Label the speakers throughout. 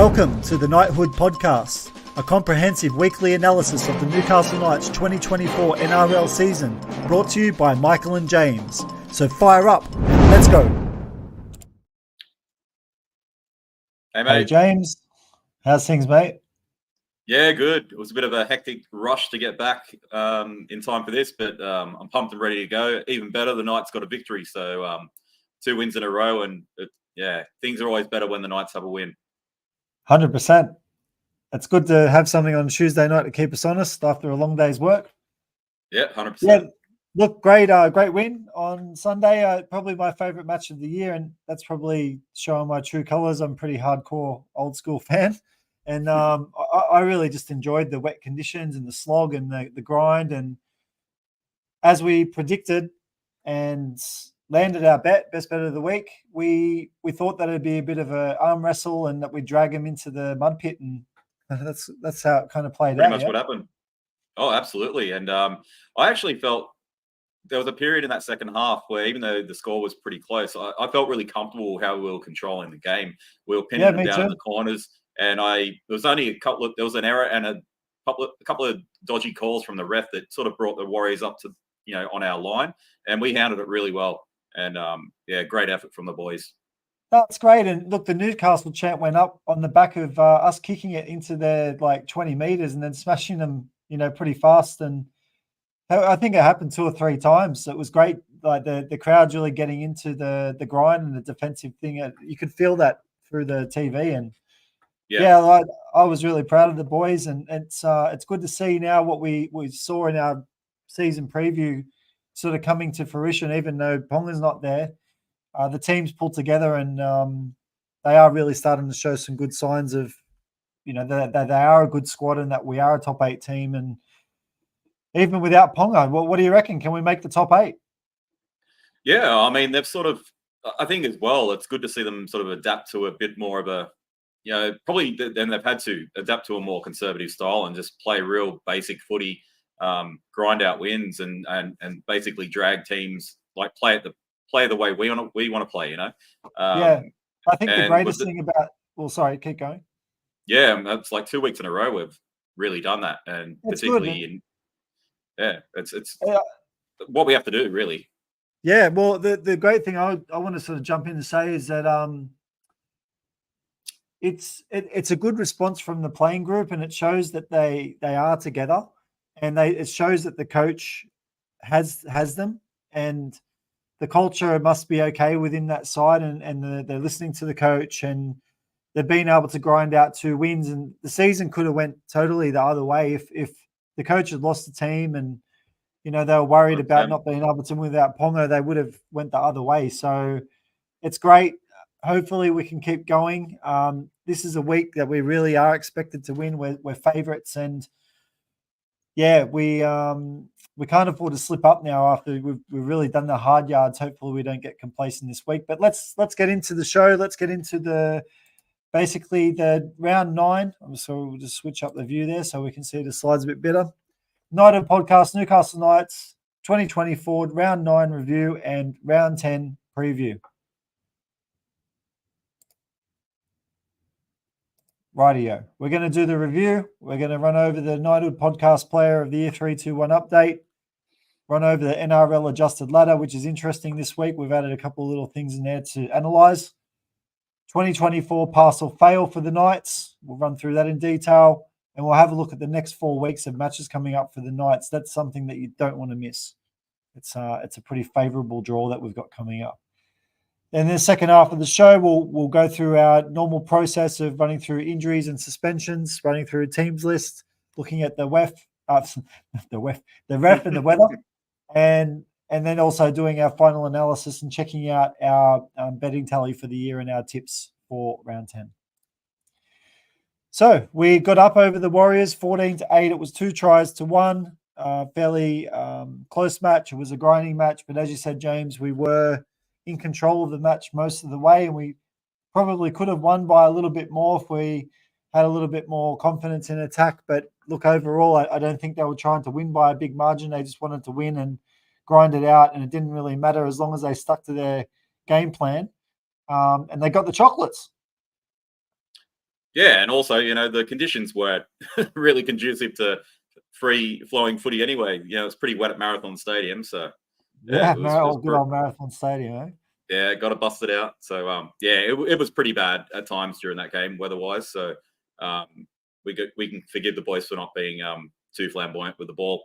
Speaker 1: Welcome to the Knighthood Podcast, a comprehensive weekly analysis of the Newcastle Knights 2024 NRL season, brought to you by Michael and James. So fire up and let's go.
Speaker 2: Hey, mate.
Speaker 1: Hey, James. How's things, mate?
Speaker 2: Yeah, good. It was a bit of a hectic rush to get back in time for this, but I'm pumped and ready to go. Even better, the Knights got a victory. So 2 wins in a row, and things are always better when the Knights have a win.
Speaker 1: 100%. It's good to have something on Tuesday night to keep us honest after a long day's work.
Speaker 2: Yeah, 100%.
Speaker 1: Yeah, look, great win on Sunday. Probably my favourite match of the year, and that's probably showing my true colours. I'm a pretty hardcore old school fan, and I really just enjoyed the wet conditions and the slog and the grind. And as we predicted and landed our best bet of the week, we thought that it'd be a bit of an arm wrestle and that we'd drag him into the mud pit, and that's how it kind of played out.
Speaker 2: Pretty much what happened. Oh, absolutely. And I actually felt there was a period in that second half where, even though the score was pretty close, I felt really comfortable how we were controlling the game. We were pinning them down in the corners, and there was an error and a couple of dodgy calls from the ref that sort of brought the Warriors up to, on our line, and we handled it really well. And great effort from the boys.
Speaker 1: That's great. And look, the Newcastle chant went up on the back of us kicking it into their 20 meters and then smashing them, pretty fast. And I think it happened 2 or 3 times. So it was great. Like the crowd's really getting into the grind and the defensive thing. You could feel that through the TV. And I was really proud of the boys. And it's good to see now what we saw in our season preview sort of coming to fruition, even though Ponga's not there. The team's pulled together, and they are really starting to show some good signs of, that they are a good squad and that we are a top 8 team. And even without Ponga, what do you reckon? Can we make the top 8?
Speaker 2: Yeah, I mean, I think as well, it's good to see them sort of adapt to a bit more of a, probably then they've had to adapt to a more conservative style and just play real basic footy, grind out wins and basically drag teams, like play the way we want to play,
Speaker 1: I think the greatest thing about, sorry, keep going.
Speaker 2: Yeah, it's like 2 weeks in a row we've really done that, and
Speaker 1: it's
Speaker 2: particularly good, it's what we have to do, really.
Speaker 1: Yeah, well, the great thing I want to sort of jump in and say is that it's a good response from the playing group, and it shows that they are together, and it shows that the coach has them, and the culture must be okay within that side, and they're listening to the coach, and they've been able to grind out 2 wins. And the season could have went totally the other way if the coach had lost the team and they were worried about not being able to win without Ponga. They would have went the other way. So it's great. Hopefully we can keep going. This is a week that we really are expected to win. We're favourites, and we can't afford to slip up now after we've really done the hard yards. Hopefully we don't get complacent this week. But let's get into the show. Let's get into the round 9. So we'll just switch up the view there so we can see the slides a bit better. Knighthood Podcast, Newcastle Knights 2024 round 9 review and round 10 preview. Rightio. We're going to do the review. We're going to run over the Knighthood Podcast Player of the Year 321 update. Run over the NRL adjusted ladder, which is interesting this week. We've added a couple of little things in there to analyse. 2024 pass or fail for the Knights. We'll run through that in detail, and we'll have a look at the next 4 weeks of matches coming up for the Knights. That's something that you don't want to miss. It's a pretty favourable draw that we've got coming up. In the second half of the show, we'll go through our normal process of running through injuries and suspensions, running through a teams list, looking at the ref and the weather, and then also doing our final analysis and checking out our betting tally for the year and our tips for round 10. So we got up over the Warriors 14-8. It was 2 tries to 1. Fairly close match. It was a grinding match, but as you said, James, we were in control of the match most of the way, and we probably could have won by a little bit more if we had a little bit more confidence in attack. But look, overall, I don't think they were trying to win by a big margin. They just wanted to win and grind it out, and it didn't really matter as long as they stuck to their game plan. And they got the chocolates.
Speaker 2: Yeah, and also, the conditions weren't really conducive to free-flowing footy anyway. It's pretty wet at Marathon Stadium, so yeah,
Speaker 1: Yeah,
Speaker 2: it was
Speaker 1: good old Marathon Stadium, eh?
Speaker 2: yeah, got to bust it out. So yeah, it was pretty bad at times during that game weather-wise. So um, we can forgive the boys for not being too flamboyant with the ball.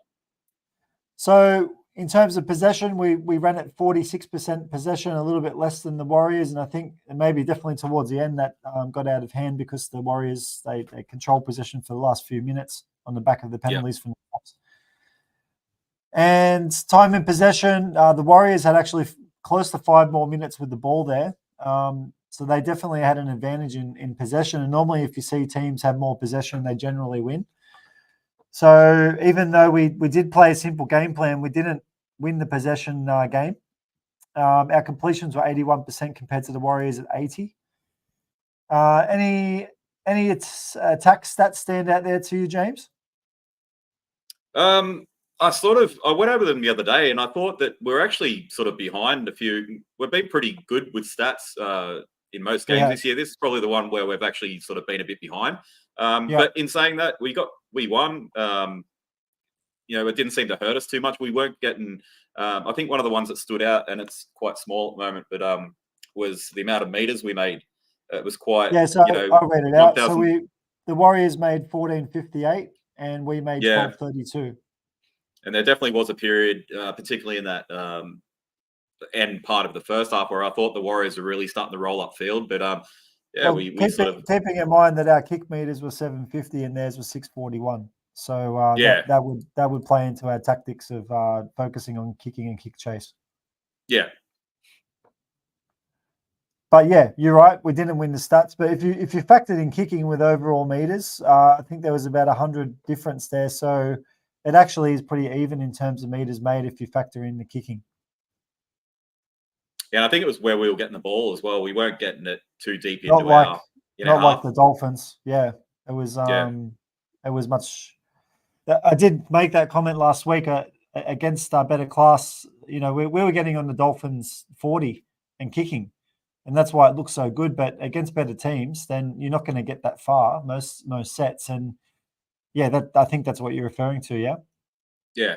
Speaker 1: So in terms of possession, we ran at 46% possession, a little bit less than the Warriors, and I think maybe definitely towards the end that got out of hand because the Warriors they controlled possession for the last few minutes on the back of the penalties from the Caps. And time in possession, the Warriors had actually close to 5 more minutes with the ball there. So they definitely had an advantage in possession. And normally if you see teams have more possession, they generally win. So even though we did play a simple game plan, we didn't win the possession game. Our completions were 81% compared to the Warriors at 80. Any attack stats stand out there to you, James?
Speaker 2: I went over them the other day, and I thought that we're actually sort of behind a few. We've been pretty good with stats in most games this year. This is probably the one where we've actually sort of been a bit behind. But in saying that, we won. It didn't seem to hurt us too much. We weren't getting. I think one of the ones that stood out, and it's quite small at the moment, but was the amount of meters we made. It was quite.
Speaker 1: Yeah, so I'll read it out. So the Warriors made 14.58, and we made 12.32.
Speaker 2: And there definitely was a period, particularly in that end part of the first half, where I thought the Warriors were really starting to roll up field. But
Speaker 1: keeping in mind that our kick meters were 750 and theirs was 641. So that would play into our tactics of focusing on kicking and kick chase.
Speaker 2: Yeah.
Speaker 1: But yeah, you're right. We didn't win the stats, but if you factored in kicking with overall meters, I think there was about 100 difference there. So it actually is pretty even in terms of meters made if you factor in the kicking.
Speaker 2: Yeah, I think it was where we were getting the ball as well. We weren't getting it too deep
Speaker 1: Not
Speaker 2: into
Speaker 1: like
Speaker 2: half.
Speaker 1: The Dolphins. Yeah, it was. It was much. I did make that comment last week against our better class. We were getting on the Dolphins 40 and kicking, and that's why it looks so good. But against better teams, then you're not going to get that far most sets. And yeah, I think that's what you're referring to. Yeah.
Speaker 2: Yeah.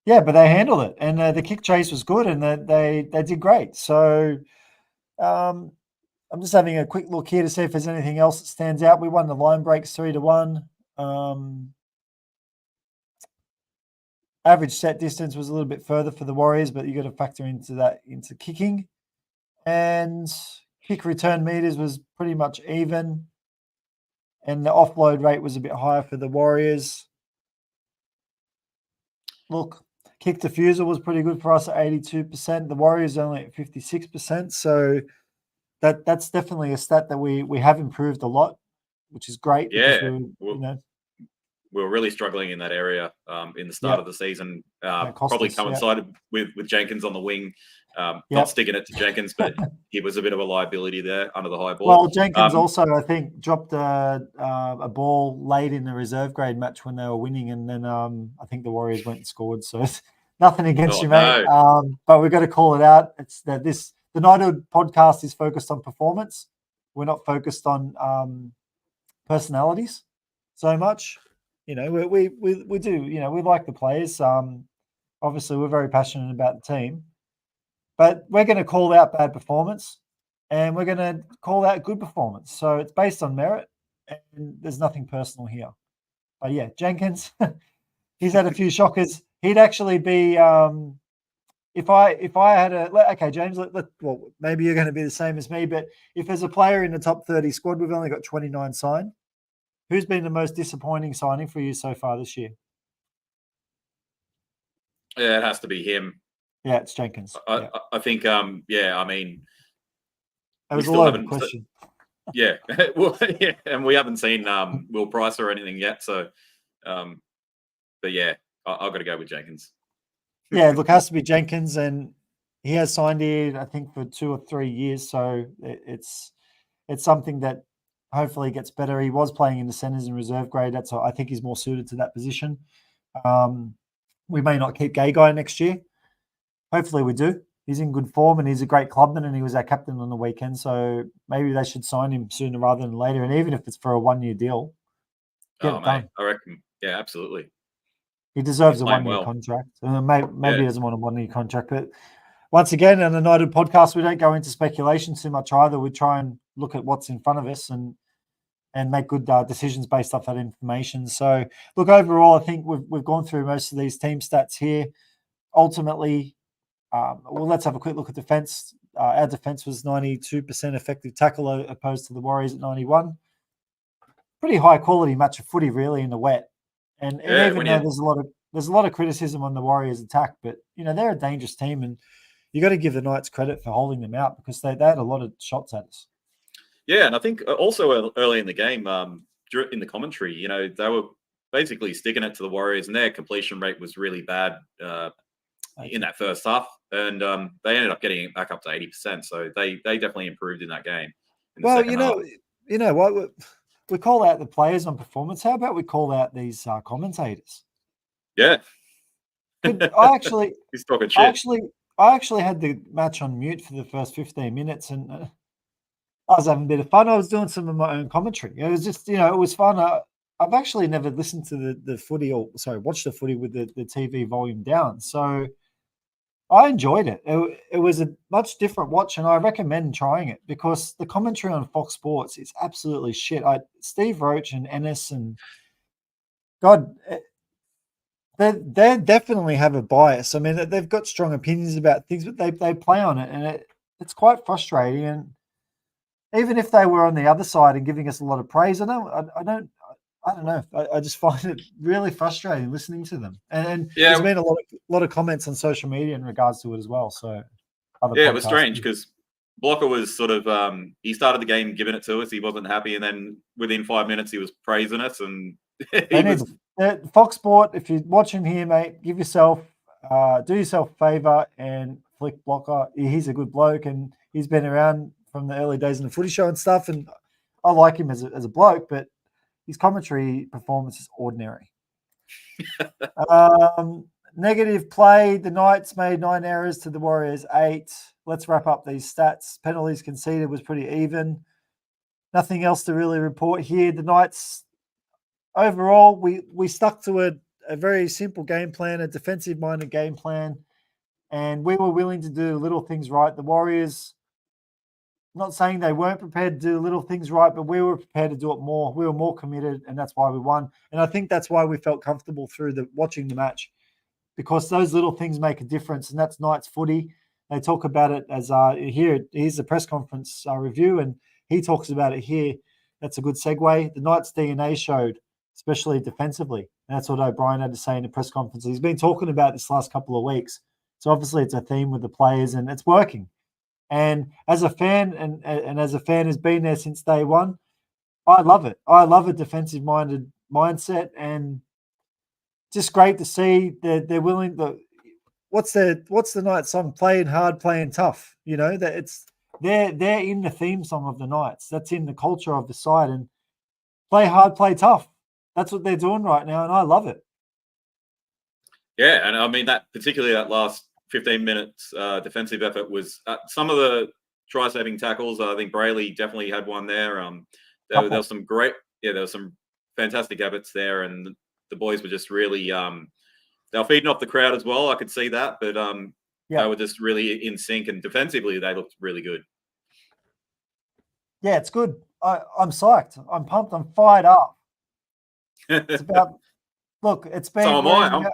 Speaker 1: Yeah, but they handled it, and the kick chase was good, and they did great. So I'm just having a quick look here to see if there's anything else that stands out. We won the line breaks 3-1. Average set distance was a little bit further for the Warriors, but you got to factor into kicking. And kick return meters was pretty much even, and the offload rate was a bit higher for the Warriors. Look, kick defusal was pretty good for us at 82%. The Warriors only at 56%. So that's definitely a stat that we have improved a lot, which is great.
Speaker 2: Yeah, we were really struggling in that area in the start of the season. Probably coincided with Jenkins on the wing, not sticking it to Jenkins, but he was a bit of a liability there under the high ball.
Speaker 1: Well, Jenkins also, I think, dropped a ball late in the reserve grade match when they were winning, and then I think the Warriors went and scored. So it's nothing against you, mate. But we've got to call it out. It's that the Knighthood podcast is focused on performance. We're not focused on personalities so much. We do. We like the players. Obviously, we're very passionate about the team, but we're going to call out bad performance, and we're going to call out good performance. So it's based on merit, and there's nothing personal here. But yeah, Jenkins, he's had a few shockers. He'd actually be if I had okay, James. Well, maybe you're going to be the same as me, but if there's a player in the top 30 squad, we've only got 29 signed. Who's been the most disappointing signing for you so far this year?
Speaker 2: Yeah, it has to be him.
Speaker 1: Yeah, it's Jenkins.
Speaker 2: I think, I mean,
Speaker 1: it was a loaded question.
Speaker 2: Yeah, well, yeah, and we haven't seen Will Price or anything yet. So, but yeah, I've got to go with Jenkins.
Speaker 1: Yeah, look, it has to be Jenkins, and he has signed here, I think, for 2 or 3 years. So it's something that hopefully gets better. He was playing in the centres in reserve grade. I think he's more suited to that position. We may not keep Gay Guy next year. Hopefully we do. he's in good form and he's a great clubman and he was our captain on the weekend. So maybe they should sign him sooner rather than later. And even if it's for a 1-year deal, get it done.
Speaker 2: I reckon. Yeah, absolutely.
Speaker 1: He deserves
Speaker 2: He's
Speaker 1: a
Speaker 2: playing
Speaker 1: 1-year
Speaker 2: well.
Speaker 1: contract. Maybe he doesn't want a 1-year contract. But once again, on the United podcast, we don't go into speculation too much either. We try and look at what's in front of us and make good decisions based off that information. So, look, overall, I think we've gone through most of these team stats here. Ultimately, well, let's have a quick look at defense. Our defense was 92% effective tackle opposed to the Warriors at 91. Pretty high quality match of footy, really, in the wet. And even though there's a lot of criticism on the Warriors' attack, but they're a dangerous team, and you got to give the Knights credit for holding them out because they had a lot of shots at us.
Speaker 2: Yeah, and I think also early in the game, in the commentary, they were basically sticking it to the Warriors, and their completion rate was really bad in that first half, and they ended up getting it back up to 80%. So they definitely improved in that game.
Speaker 1: Well, you know what, we call out the players on performance. How about we call out these commentators?
Speaker 2: Yeah,
Speaker 1: he's
Speaker 2: talking shit.
Speaker 1: I actually had the match on mute for the first 15 minutes, and I was having a bit of fun. I was doing some of my own commentary. It was just, it was fun. I've actually never listened to the footy watched the footy with the TV volume down. So I enjoyed it. It was a much different watch, and I recommend trying it because the commentary on Fox Sports is absolutely shit. Steve Roach and Ennis and God, they definitely have a bias. I mean, they've got strong opinions about things, but they play on it, and it's quite frustrating. And even if they were on the other side and giving us a lot of praise, I don't know. I just find it really frustrating listening to them. And there's been a lot of comments on social media in regards to it as well. So
Speaker 2: it was strange because Blocker was sort of he started the game giving it to us. He wasn't happy, and then within 5 minutes he was praising us. And
Speaker 1: Fox Sport, if you're watching here, mate, do yourself a favor and flick Blocker. He's a good bloke, and he's been around from the early days in the footy show and stuff. And I like him as a bloke, but his commentary performance is ordinary. Negative play. The Knights made 9 errors to the Warriors 8. Let's wrap up these stats. Penalties conceded was pretty even. Nothing else to really report here. The Knights, overall, we stuck to a very simple game plan, a defensive-minded game plan, and we were willing to do little things right. The Warriors, not saying they weren't prepared to do little things right, but we were prepared to do it more. We were more committed, and that's why we won. And I think that's why we felt comfortable through watching the match, because those little things make a difference, and that's Knights footy. They talk about it as here's the press conference review, and he talks about it here. That's a good segue. The Knights DNA showed, especially defensively. And that's what O'Brien had to say in the press conference. He's been talking about this last couple of weeks. So obviously it's a theme with the players, and it's working. And as a fan, and as a fan who's been there since day one, I love it. I love a defensive-minded mindset, and just great to see that they're willing to. What's the Knights song? Playing hard, playing tough. That they're in the theme song of the Knights. That's in the culture of the side, and play hard, play tough. That's what they're doing right now, and I love it.
Speaker 2: Yeah, and I mean particularly that last 15 minutes defensive effort was some of the try-saving tackles. I think Brayley definitely had one there. There was some there was some fantastic efforts there, and the boys were just really they were feeding off the crowd as well. I could see that, but they were just really in sync, and defensively they looked really good.
Speaker 1: Yeah, it's good. I'm psyched. I'm pumped. I'm fired up. It's about it's been.
Speaker 2: So am I.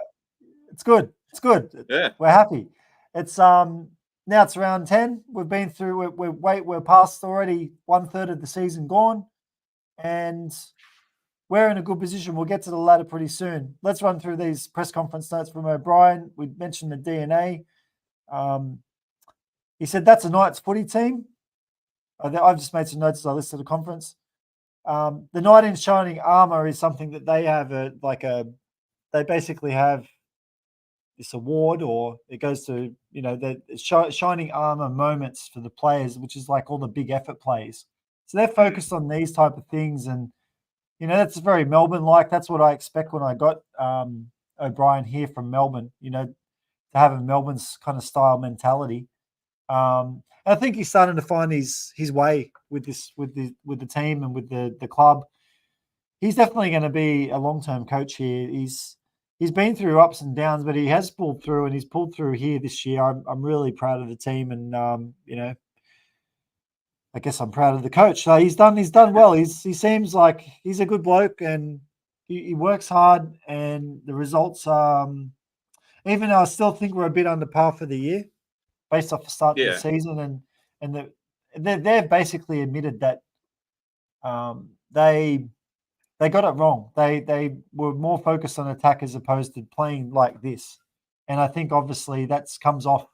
Speaker 1: It's good. It's good.
Speaker 2: Yeah,
Speaker 1: we're happy. It's now it's round 10. We've been through. We're past already 1/3 of the season gone, and we're in a good position. We'll get to the ladder pretty soon. Let's run through these press conference notes from O'Brien. We mentioned the DNA. He said that's a Knights footy team. I've just made some notes as I listened to the conference. The Knight in shining armor is something that they have they basically have this award, or it goes to the shining armor moments for the players, which is like all the big effort plays. So they're focused on these type of things, and that's very Melbourne-like. That's what I expect when I got O'Brien here from Melbourne. To have a Melbourne's kind of style mentality. I think he's starting to find his way with the team and with the club. He's definitely going to be a long-term coach here. He's been through ups and downs, but he has pulled through, and he's pulled through here this year. I'm really proud of the team, and I guess I'm proud of the coach. So he's done well. He seems like he's a good bloke, and he works hard, and the results. Even though I still think we're a bit under par for the year, based off the start of the season, and they've basically admitted that they got it wrong. They were more focused on attack as opposed to playing like this, and I think obviously that comes off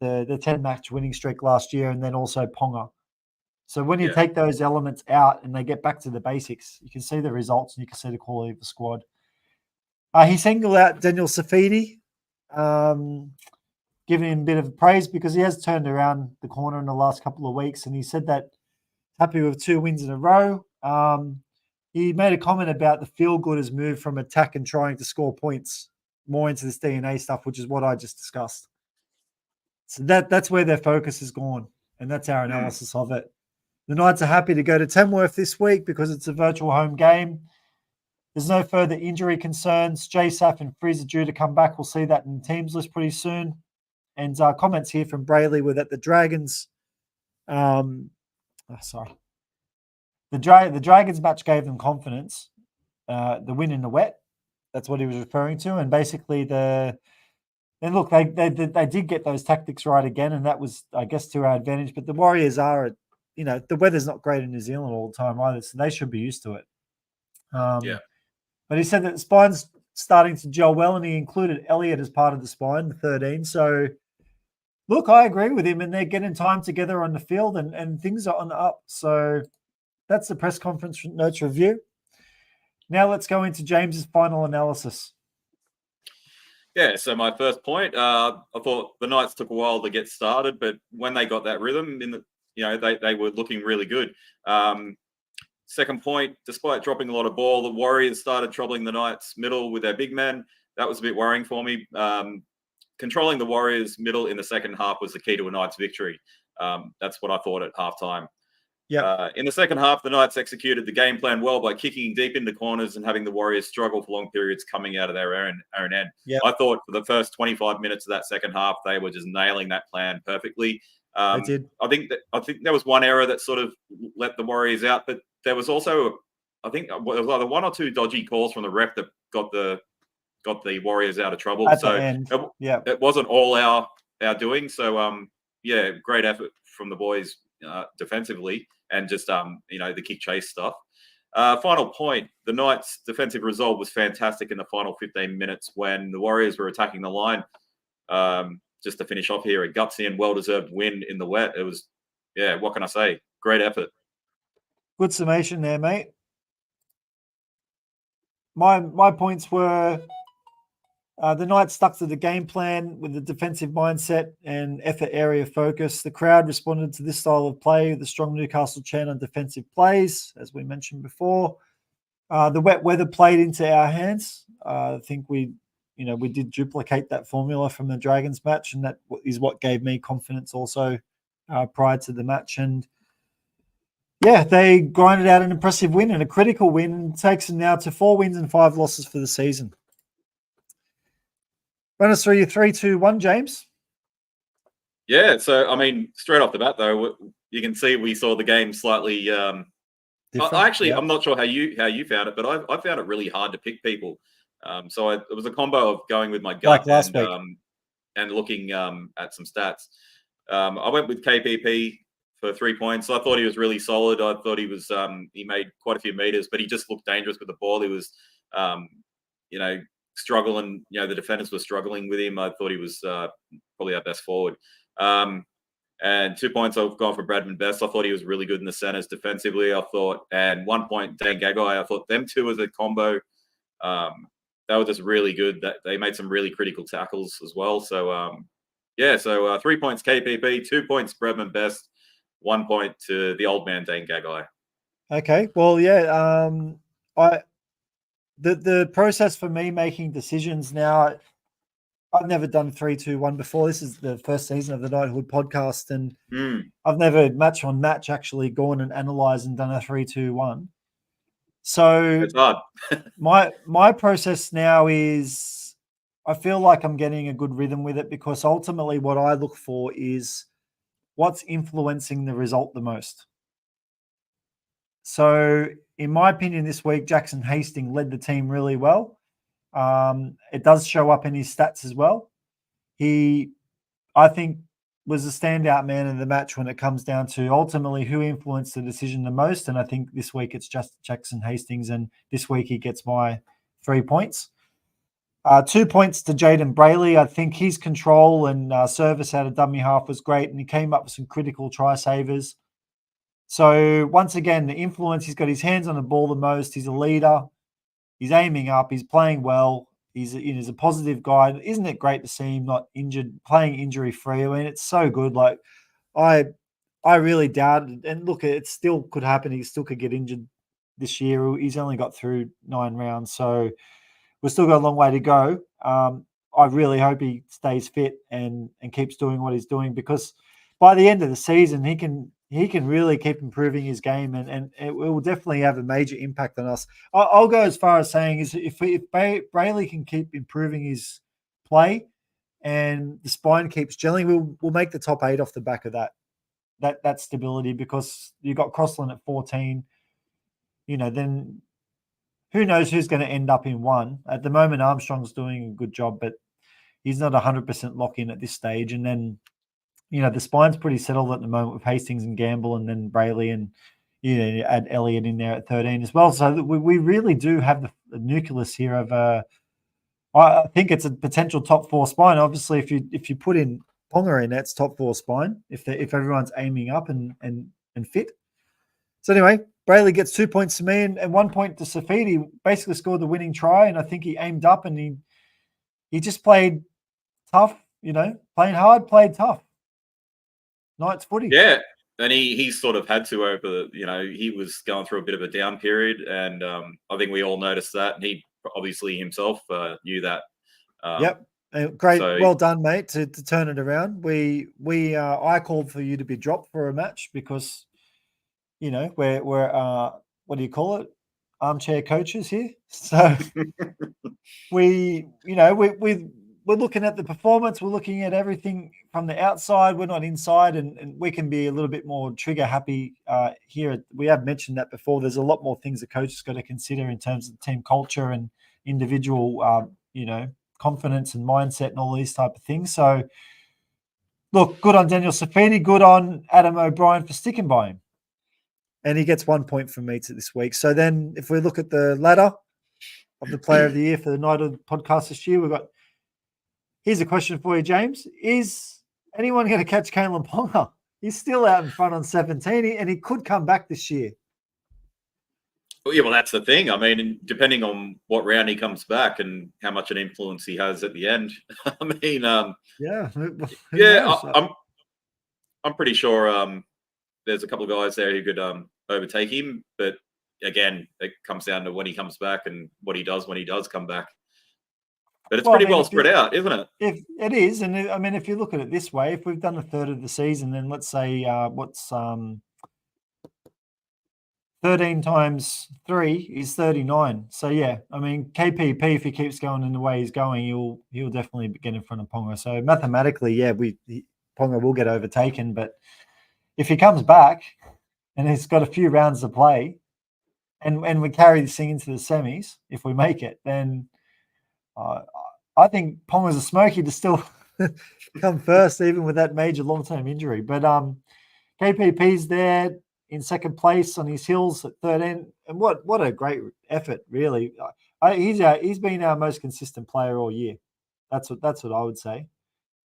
Speaker 1: the 10-match winning streak last year, and then also Ponga. So when you take those elements out and they get back to the basics, you can see the results and you can see the quality of the squad. He singled out Daniel Safidi, giving him a bit of praise because he has turned around the corner in the last couple of weeks, and he said that happy with 2 wins in a row. He made a comment about the feel good has moved from attack and trying to score points more into this DNA stuff, which is what I just discussed. So that's where their focus has gone, and that's our analysis of it. The Knights are happy to go to Tamworth this week because it's a virtual home game. There's no further injury concerns. JSAF and Frizz are due to come back. We'll see that in the teams list pretty soon. And comments here from Brayley were that the Dragons, the Dragons match gave them confidence. The win in the wet, that's what he was referring to. And basically they did get those tactics right again, and that was, I guess, to our advantage. But the Warriors are, the weather's not great in New Zealand all the time either, so they should be used to it. But he said that the spine's starting to gel well, and he included Elliott as part of the spine, the 13. So, look, I agree with him, and they're getting time together on the field, and things are on the up. So that's the press conference notes review. Now let's go into James's final analysis.
Speaker 2: Yeah, so my first point, I thought the Knights took a while to get started, but when they got that rhythm, they were looking really good. Second point, despite dropping a lot of ball, the Warriors started troubling the Knights middle with their big men. That was a bit worrying for me. Controlling the Warriors middle in the second half was the key to a Knights victory. That's what I thought at halftime. In the second half, the Knights executed the game plan well by kicking deep into corners and having the Warriors struggle for long periods coming out of their own end. I thought for the first 25 minutes of that second half, they were just nailing that plan perfectly.
Speaker 1: They did.
Speaker 2: I think there was one error that sort of let the Warriors out, but there was also, I think, it was either 1 or 2 dodgy calls from the ref that got the Warriors out of trouble.
Speaker 1: At the end.
Speaker 2: It wasn't all our doing. So great effort from the boys defensively and just the kick chase stuff. Final point, the Knights' defensive resolve was fantastic in the final 15 minutes when the Warriors were attacking the line. Just to finish off here, a gutsy and well-deserved win in the wet. It was, what can I say? Great effort.
Speaker 1: Good summation there, mate. My points were the Knights stuck to the game plan with the defensive mindset and effort area focus. The crowd responded to this style of play, the strong Newcastle chant on defensive plays, as we mentioned before. The wet weather played into our hands. I think we did duplicate that formula from the Dragons match, and that is what gave me confidence also prior to the match. And they grinded out an impressive win and a critical win. Takes them now to 4 wins and 5 losses for the season. Run us through your 3, 2, 1, James.
Speaker 2: Yeah, so I mean, straight off the bat though, you can see we saw the game slightly. I'm not sure how you found it, but I found it really hard to pick people. So it was a combo of going with my gut and looking at some stats. I went with KPP for 3 points. I thought he was really solid. I thought he was he made quite a few meters, but he just looked dangerous with the ball. He was struggling. The defenders were struggling with him. I thought he was probably our best forward. And 2 points I've gone for Bradman Best. I thought he was really good in the centers defensively. And 1 point Dan Gagai. I thought them two as a combo. They were just really good. That they made some really critical tackles as well. So 3 points KPP, 2 points Bradman Best, 1 point to the old man Dan Gagai.
Speaker 1: Okay, well, the process for me making decisions now, I've never done 3-2-1 before. This is the first season of the Knighthood podcast, and I've never match on match actually gone and analysed and done a 3-2-1. So
Speaker 2: it's hard.
Speaker 1: my process now is I feel like I'm getting a good rhythm with it, because ultimately what I look for is what's influencing the result the most. So in my opinion, this week, Jackson Hastings led the team really well. It does show up in his stats as well. He, I think, was a standout man in the match when it comes down to ultimately who influenced the decision the most. And I think this week it's just Jackson Hastings, and this week he gets my 3 points. 2 points to Jaden Brayley. I think his control and service out of dummy half was great, and he came up with some critical try savers. So once again, the influence, he's got his hands on the ball the most. He's a leader. He's aiming up. He's playing well. He's a positive guy. Isn't it great to see him not injured, playing injury free? I mean, it's so good. Like I really doubted, and look, it still could happen. He still could get injured this year. He's only got through 9 rounds, so we've still got a long way to go. I really hope he stays fit and keeps doing what he's doing, because by the end of the season, he can really keep improving his game, and it will definitely have a major impact on us. I'll go as far as saying is if Brayley can keep improving his play and the spine keeps gelling, we'll make the top 8 off the back of that stability, because you've got Crossland at 14. Then who knows who's going to end up in 1. At the moment, Armstrong's doing a good job, but he's not 100% lock-in at this stage. And then, the spine's pretty settled at the moment with Hastings and Gamble, and then Brayley, and, add Elliott in there at 13 as well. So we really do have the nucleus here of I think it's a potential top 4 spine. Obviously, if you put in Ponga in, that's top 4 spine, if everyone's aiming up and fit. So anyway, Brayley gets 2 points to me and 1 point to Safidi. Basically scored the winning try, and I think he aimed up and he just played tough, playing hard, played tough. Knights footy.
Speaker 2: Yeah, and he sort of had to over he was going through a bit of a down period, and I think we all noticed that, and he obviously himself knew that.
Speaker 1: Yep. Great, well done, mate, to turn it around. I called for you to be dropped for a match because we're what do you call it? Armchair coaches here. So we're looking at the performance. We're looking at everything from the outside. We're not inside, and we can be a little bit more trigger happy here. We have mentioned that before. There's a lot more things the coach has got to consider in terms of team culture and individual, confidence and mindset and all these type of things. So look, good on Daniel Safini, good on Adam O'Brien for sticking by him. And he gets 1 point from me this week. So then if we look at the ladder of the player of the year for the Night of the Podcast this year, here's a question for you, James. Is anyone going to catch Kalen Ponga? He's still out in front on 17, and he could come back this year.
Speaker 2: Yeah, well, that's the thing. I mean, depending on what round he comes back and how much an influence he has at the end. I mean, I'm pretty sure there's a couple of guys there who could overtake him, but again, it comes down to when he comes back and what he does when he does come back. But it's pretty well spread out, isn't it?
Speaker 1: If it is, and I mean, if you look at it this way, if we've done a third of the season, then let's say what's 13 times 3 is 39. So yeah, I mean, KPP, if he keeps going in the way he's going, he'll definitely get in front of Ponga. So mathematically, yeah, Ponga will get overtaken. But if he comes back and he's got a few rounds to play, and we carry this thing into the semis, if we make it, then I think Ponga's a smoky to still come first, even with that major long-term injury. But KPP's there in second place on his heels at 13, and what a great effort, really. He's been our most consistent player all year. That's what I would say.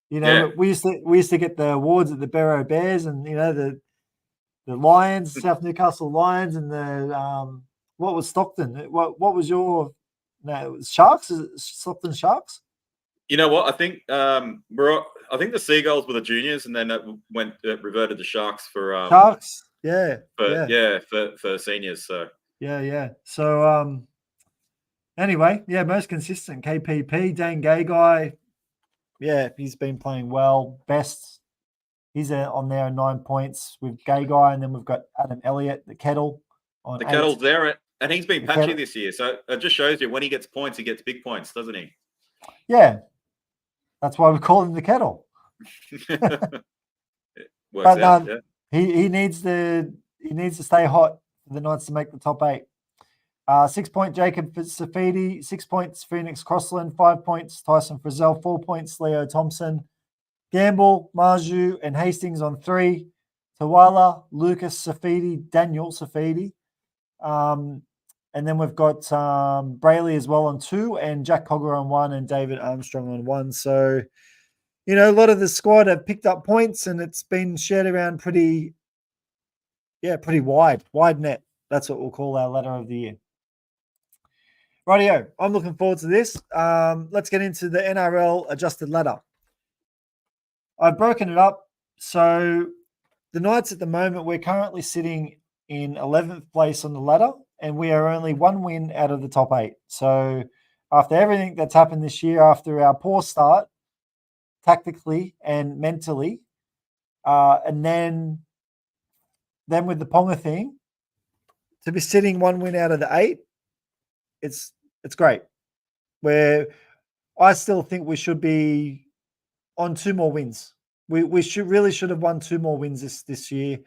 Speaker 1: We used to get the awards at the Barrow Bears, and the Lions, South Newcastle Lions, and the what was Stockton? What was your? No, it was Sharks. Is it Stockton Sharks?
Speaker 2: You know what? I think I think the Seagulls were the juniors, and then it reverted to Sharks for
Speaker 1: Sharks. Yeah.
Speaker 2: For seniors. So
Speaker 1: yeah. So anyway, yeah, most consistent KPP, Dane Gay guy. Yeah, he's been playing well. Best, he's on there at 9 points with Gay Guy, and then we've got Adam Elliott, the Kettle, on
Speaker 2: The
Speaker 1: 8.
Speaker 2: Kettle's there, and he's been patchy
Speaker 1: Kettle,
Speaker 2: this year. So it just shows you when he gets points, he gets big points, doesn't he?
Speaker 1: yeah, that's why we call him the Kettle.
Speaker 2: Works out. Yeah.
Speaker 1: He needs to stay hot for the Knights to make the top 8. 6 point Jacob Safidi, 6 points Phoenix Crossland, 5 points Tyson Frizzell, 4 points Leo Thompson, Gamble, Marju, and Hastings on 3. Tawala, Lucas Safidi, Daniel Safidi. And then we've got Brayley as well on 2, and Jack Cogger on 1, and David Armstrong on 1. So, a lot of the squad have picked up points, and it's been shared around pretty wide net. That's what we'll call our ladder of the year. Rightio, I'm looking forward to this. Let's get into the NRL adjusted ladder. I've broken it up. So the Knights at the moment, we're currently sitting in 11th place on the ladder, and we are only 1 win out of the top 8. So after everything that's happened this year, after our poor start, tactically and mentally, and then with the Ponga thing, to be sitting 1 win out of the 8, it's great. I still think we should be on 2 more wins. We should have won 2 more wins this year.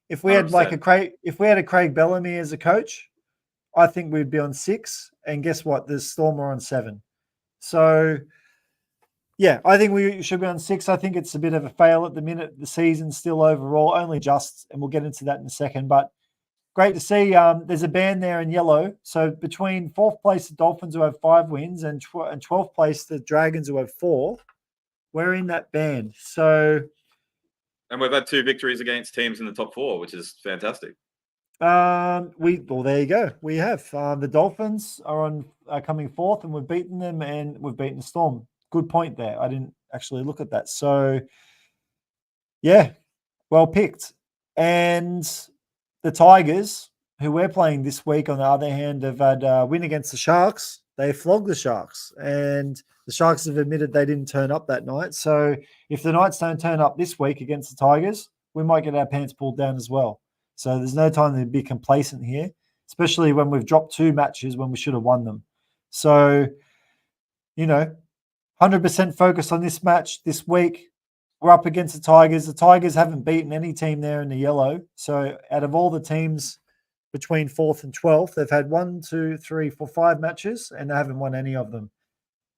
Speaker 1: If we had 100%. A Craig Bellamy as a coach, I think we'd be on 6. And guess what? The Storm are on 7. So yeah, I think we should be on 6. I think it's a bit of a fail at the minute. The season still overall only just, and we'll get into that in a second. But great to see. There's a band there in yellow. So between 4th place, the Dolphins, who have 5 wins, and 12th place, the Dragons, who have 4, we're in that band. So,
Speaker 2: and we've had 2 victories against teams in the top 4, which is fantastic.
Speaker 1: There you go. We have the Dolphins are coming 4th, and we've beaten them, and we've beaten the Storm. Good point there. I didn't actually look at that. So, yeah, well picked. And the Tigers, who we're playing this week, on the other hand, have had a win against the Sharks. They flogged the Sharks, and the Sharks have admitted they didn't turn up that night. So if the Knights don't turn up this week against the Tigers, we might get our pants pulled down as well. So there's no time to be complacent here, especially when we've dropped 2 matches when we should have won them. So, 100% focused on this match this week. We're up against the Tigers. The Tigers haven't beaten any team there in the yellow. So out of all the teams between 4th and 12th, they've had 1, 2, 3, 4, 5 matches, and they haven't won any of them.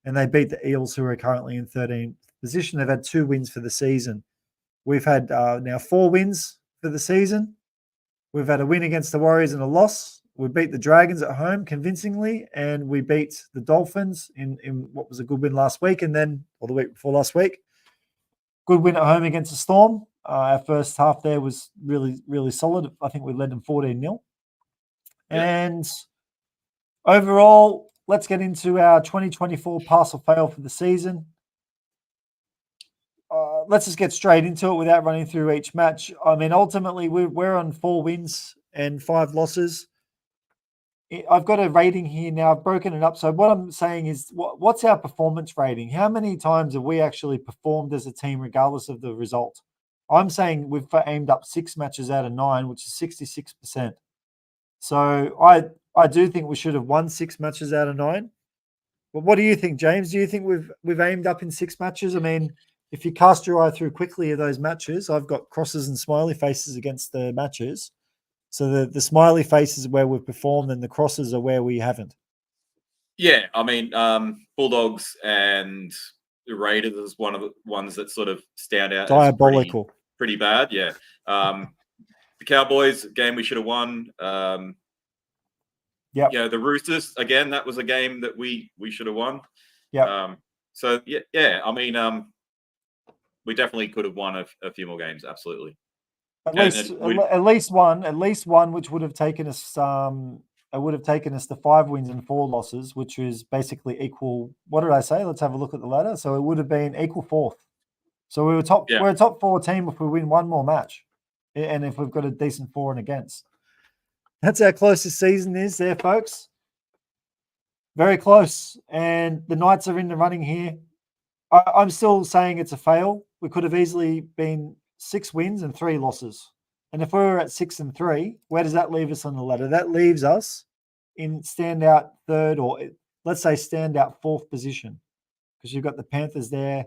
Speaker 1: And they beat the Eels, who are currently in 13th position. They've had 2 wins for the season. We've had now 4 wins for the season. We've had a win against the Warriors and a loss. We beat the Dragons at home convincingly, and we beat the Dolphins in what was a good win last week, and then, or the week before last week. Good win at home against the Storm. Our first half there was really, really solid. I think we led them 14-0. Yeah. And overall, let's get into our 2024 pass or fail for the season. Let's just get straight into it without running through each match. I mean, ultimately, we're on 4 wins and 5 losses. I've got a rating here now. I've broken it up. So what I'm saying is, what's our performance rating? How many times have we actually performed as a team, regardless of the result? I'm saying we've aimed up 6 matches out of 9, which is 66%. So I do think we should have won 6 matches out of 9. But what do you think, James? Do you think we've aimed up in 6 matches? I mean, if you cast your eye through quickly of those matches, I've got crosses and smiley faces against the matches. So the smiley faces are where we've performed, and the crosses are where we haven't.
Speaker 2: Yeah, I mean, Bulldogs and the Raiders is one of the ones that sort of stand out.
Speaker 1: Diabolical.
Speaker 2: As pretty bad, yeah. The Cowboys game we should have won. Yeah, the Roosters again. That was a game that we should have won.
Speaker 1: Yeah.
Speaker 2: So yeah. I mean, we definitely could have won a few more games. Absolutely.
Speaker 1: At least one, which would have taken us. It would have taken us to 5 wins and 4 losses, which is basically equal. What did I say? Let's have a look at the ladder. So it would have been equal 4th. So we were top. Yeah. We're a top 4 team if we win 1 more match, and if we've got a decent for and against. That's our closest season is there, folks. Very close, and the Knights are in the running here. I'm still saying it's a fail. We could have easily been 6 wins and 3 losses. And if we were at 6 and 3, where does that leave us on the ladder? That leaves us in standout third, or let's say standout fourth position, because you've got the Panthers there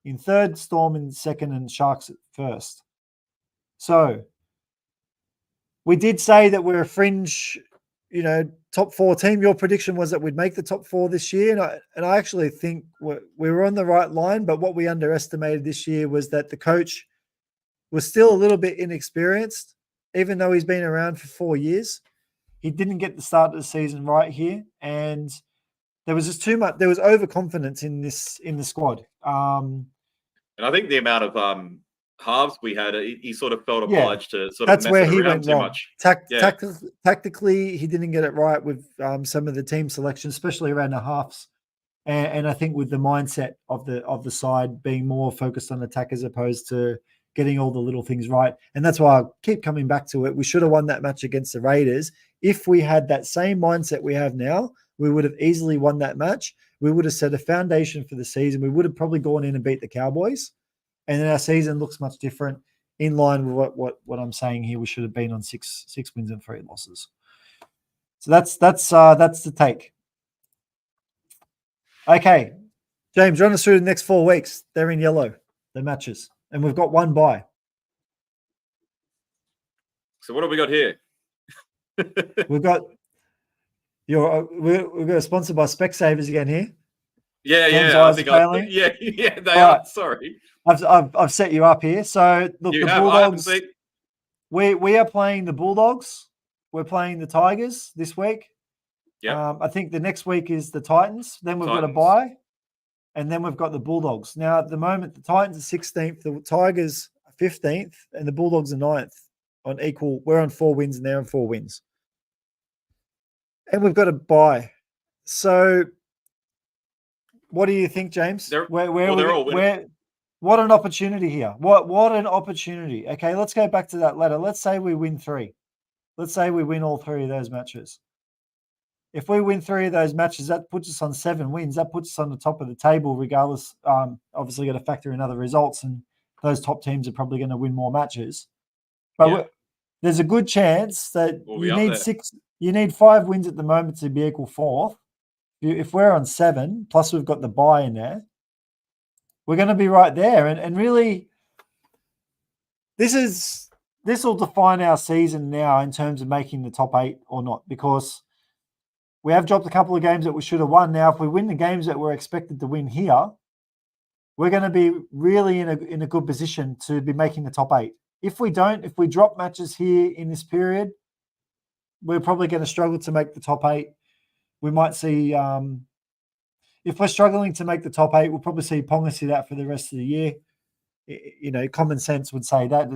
Speaker 1: in third, Storm in second, and Sharks at first. So we did say that we're a fringe, top 4 team. Your prediction was that we'd make the top 4 this year, and I actually think we were on the right line. But what we underestimated this year was that the coach was still a little bit inexperienced, even though he's been around for 4 years. He didn't get the start of the season right here, and there was just too much. There was overconfidence in the squad.
Speaker 2: And I think the amount of halves we had, he sort of felt obliged to sort of
Speaker 1: that's
Speaker 2: mess
Speaker 1: where
Speaker 2: it
Speaker 1: he
Speaker 2: around
Speaker 1: went
Speaker 2: too
Speaker 1: wrong.
Speaker 2: much.
Speaker 1: Tactically, he didn't get it right with some of the team selection, especially around the halves. And I think with the mindset of the side being more focused on attack as opposed to getting all the little things right. And that's why I keep coming back to it. We should have won that match against the Raiders. If we had that same mindset we have now, we would have easily won that match. We would have set a foundation for the season. We would have probably gone in and beat the Cowboys. And then our season looks much different, in line with what I'm saying here. We should have been on six wins and 3 losses. So that's the take. Okay, James, run us through the next 4 weeks. They're in yellow, the matches, and we've got 1 bye.
Speaker 2: So what have we got here?
Speaker 1: We've got we're got sponsored by Specsavers again here.
Speaker 2: Yeah,
Speaker 1: Tom's
Speaker 2: yeah.
Speaker 1: eyes are failing.
Speaker 2: Yeah, they
Speaker 1: All
Speaker 2: are.
Speaker 1: right.
Speaker 2: Sorry.
Speaker 1: I've set you up here. So look,
Speaker 2: You
Speaker 1: the
Speaker 2: have.
Speaker 1: Bulldogs.
Speaker 2: I haven't seen.
Speaker 1: We are playing the Bulldogs. We're playing the Tigers this week.
Speaker 2: Yeah.
Speaker 1: I think the next week is the Titans. Then we've got a bye, and then we've got the Bulldogs. Now at the moment, the Titans are 16th, the Tigers are 15th, and the Bulldogs are 9th on equal. We're on 4 wins, and they're on 4 wins. And we've got a bye. So, what do you think, James?
Speaker 2: What
Speaker 1: an opportunity here. What an opportunity. Okay, let's go back to that ladder. Let's say we win 3. Let's say we win all 3 of those matches. If we win 3 of those matches, that puts us on 7 wins. That puts us on the top of the table, regardless. Obviously, got to factor in other results, and those top teams are probably going to win more matches. But there's a good chance that you need 6. You need 5 wins at the moment to be equal 4th. If we're on 7, plus we've got the bye in there, we're going to be right there. And really, this will define our season now in terms of making the top 8 or not, because we have dropped a couple of games that we should have won. Now, if we win the games that we're expected to win here, we're going to be really in a good position to be making the top 8. If we don't, if we drop matches here in this period, we're probably going to struggle to make the top 8. We might see, if we're struggling to make the top 8, we'll probably see Ponga see that for the rest of the year. Common sense would say that.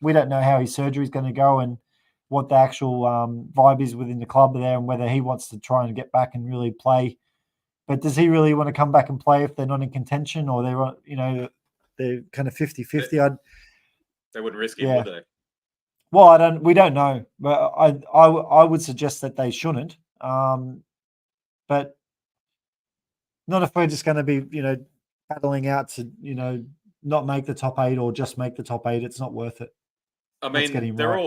Speaker 1: We don't know how his surgery is going to go and what the actual vibe is within the club there, and whether he wants to try and get back and really play. But does he really want to come back and play if they're not in contention, or they're kind of 50-50?
Speaker 2: They wouldn't risk it, would they?
Speaker 1: Well, we don't know, but I would suggest that they shouldn't. But not if we're just going to be, battling out to, not make the top 8 or just make the top 8. It's not worth it.
Speaker 2: I mean, they're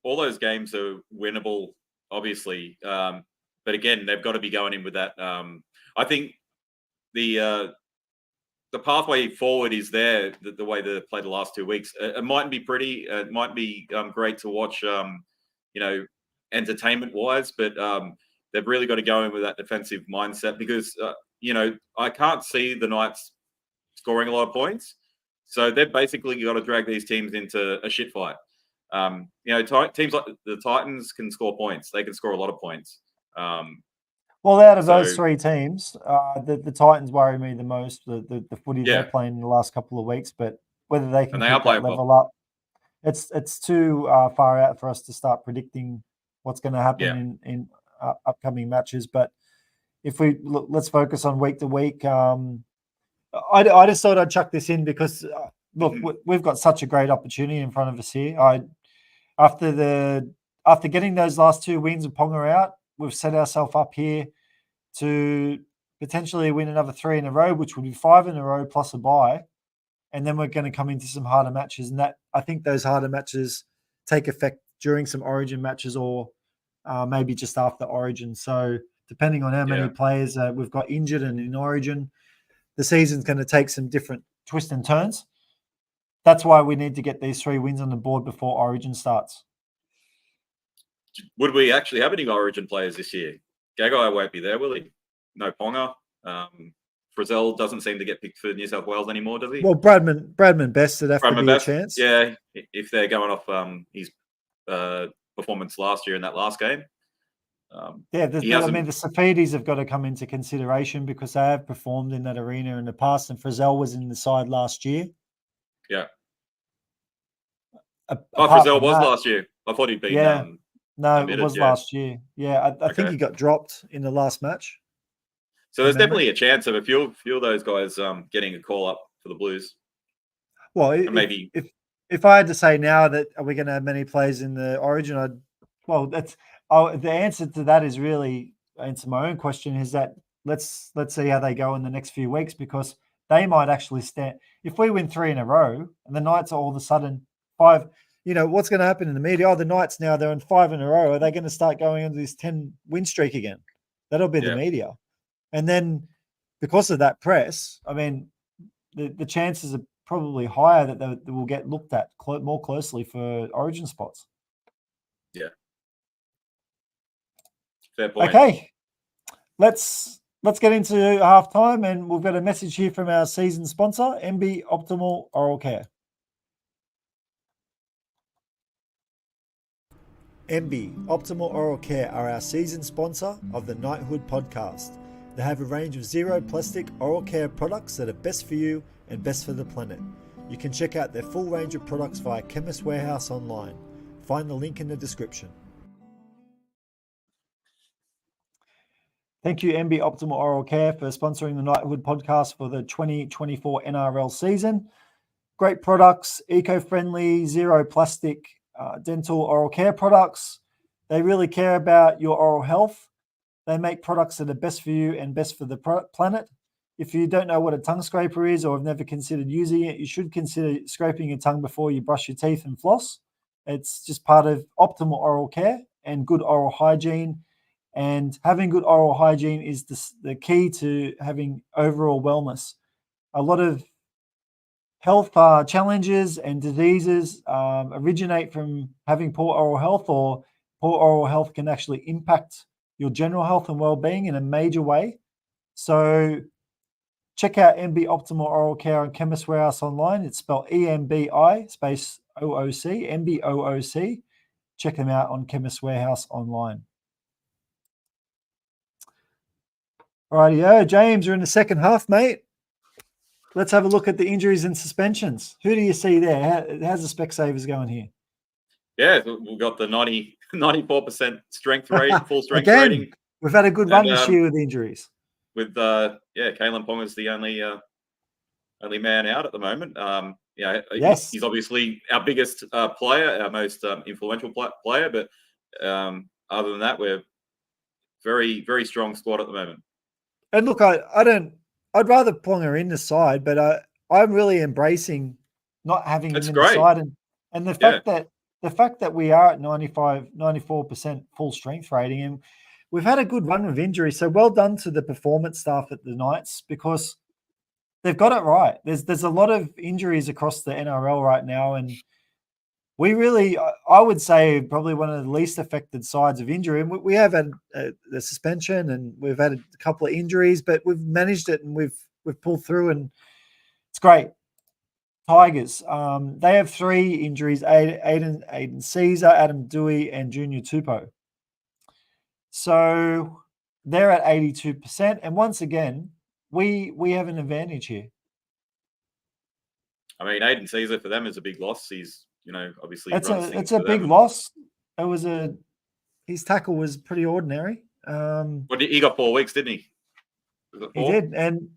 Speaker 2: all those games are winnable, obviously. But again, they've got to be going in with that. I think the pathway forward is there. The way they played the last 2 weeks, it mightn't be pretty. It might be great to watch. Entertainment wise, but they've really got to go in with that defensive mindset, because I can't see the Knights scoring a lot of points, so they've basically got to drag these teams into a shit fight. Teams like the Titans can score points; they can score a lot of points.
Speaker 1: Well, out of those 3 teams, the Titans worry me the most. The footy they're playing in the last couple of weeks, but whether they can keep that level up, it's too far out for us to start predicting what's going to happen in upcoming matches. But if we look, let's focus on week to week. I just thought I'd chuck this in because we've got such a great opportunity in front of us here. After getting those last 2 wins of Ponga out, we've set ourselves up here to potentially win another 3 in a row, which would be 5 in a row plus a bye. And then we're going to come into some harder matches. And I think those harder matches take effect during some Origin matches or maybe just after Origin. So depending on how many players we've got injured and in Origin, the season's going to take some different twists and turns. That's why we need to get these 3 wins on the board before Origin starts.
Speaker 2: Would we actually have any Origin players this year? Gagai won't be there, will he? No Ponga. Frizzell doesn't seem to get picked for New South Wales anymore, does he?
Speaker 1: Well, Bradman Best would have to be a chance.
Speaker 2: Yeah, if they're going off his performance last year in that last game.
Speaker 1: The Safidis have got to come into consideration because they have performed in that arena in the past, and Frizzell was in the side last year.
Speaker 2: Yeah. Frizzell was last year. I thought he'd been.
Speaker 1: Yeah. No, it was last year. Yeah, I think he got dropped in the last match.
Speaker 2: So there's definitely a chance of a few of those guys getting a call up for the Blues.
Speaker 1: Well, if I had to say now that are we going to have many players in the Origin, the answer to that is really answer my own question is that let's see how they go in the next few weeks because they might actually stand. If we win 3 in a row and the Knights are all of a sudden 5. What's going to happen in the media? Oh, the Knights now they're on 5 in a row. Are they going to start going into this 10 win streak again? That'll be the media. And then because of that press, I mean, the chances are probably higher that they will get looked at more closely for Origin spots.
Speaker 2: Yeah. Fair point.
Speaker 1: Okay. Let's get into halftime, and we've got a message here from our season sponsor, MB Optimal Oral Care. MB Optimal Oral Care are our season sponsor of the Knighthood podcast. They have a range of zero plastic oral care products that are best for you and best for the planet. You can check out their full range of products via Chemist Warehouse online. Find the link in the description. Thank you, MB Optimal Oral Care, for sponsoring the Knighthood podcast for the 2024 NRL season. Great products, eco-friendly, zero plastic dental oral care products. They really care about your oral health. They make products that are best for you and best for the planet. If you don't know what a tongue scraper is or have never considered using it, you should consider scraping your tongue before you brush your teeth and floss. It's just part of optimal oral care and good oral hygiene. And having good oral hygiene is the key to having overall wellness. A lot of health challenges and diseases originate from having poor oral health, or poor oral health can actually impact your general health and well-being in a major way. So check out MB Optimal Oral Care on Chemist Warehouse online. It's spelled EMBI space OOC, MBOOC. Check them out on Chemist Warehouse online. Rightio, James, you're in the second half, mate. Let's have a look at the injuries and suspensions. Who do you see there? How's the Specsavers going here?
Speaker 2: Yeah, we've got the 94% strength rate, full strength
Speaker 1: Again,
Speaker 2: rating.
Speaker 1: We've had a good run this year with injuries.
Speaker 2: With Kalen Ponga's the only man out at the moment.
Speaker 1: Yes.
Speaker 2: He's obviously our biggest player, our most influential player. But other than that, we're very, very strong squad at the moment.
Speaker 1: And look, I'd rather Ponga in the side, but I'm really embracing not having him in the side, and the fact that we are at 94% full strength rating, and we've had a good run of injuries. So well done to the performance staff at the Knights because they've got it right. There's a lot of injuries across the NRL right now, and we really, I would say, probably one of the least affected sides of injury. And we have had the suspension, and we've had a couple of injuries, but we've managed it and we've pulled through, and it's great. Tigers, they have 3 injuries: Aiden Caesar, Adam Dewey, and Junior Tupou. So they're at 82%, and once again, we have an advantage here.
Speaker 2: I mean, Aiden Caesar for them is a big loss. He's obviously
Speaker 1: it's a big loss. It was his tackle was pretty ordinary.
Speaker 2: He got 4 weeks, didn't he?
Speaker 1: He did, and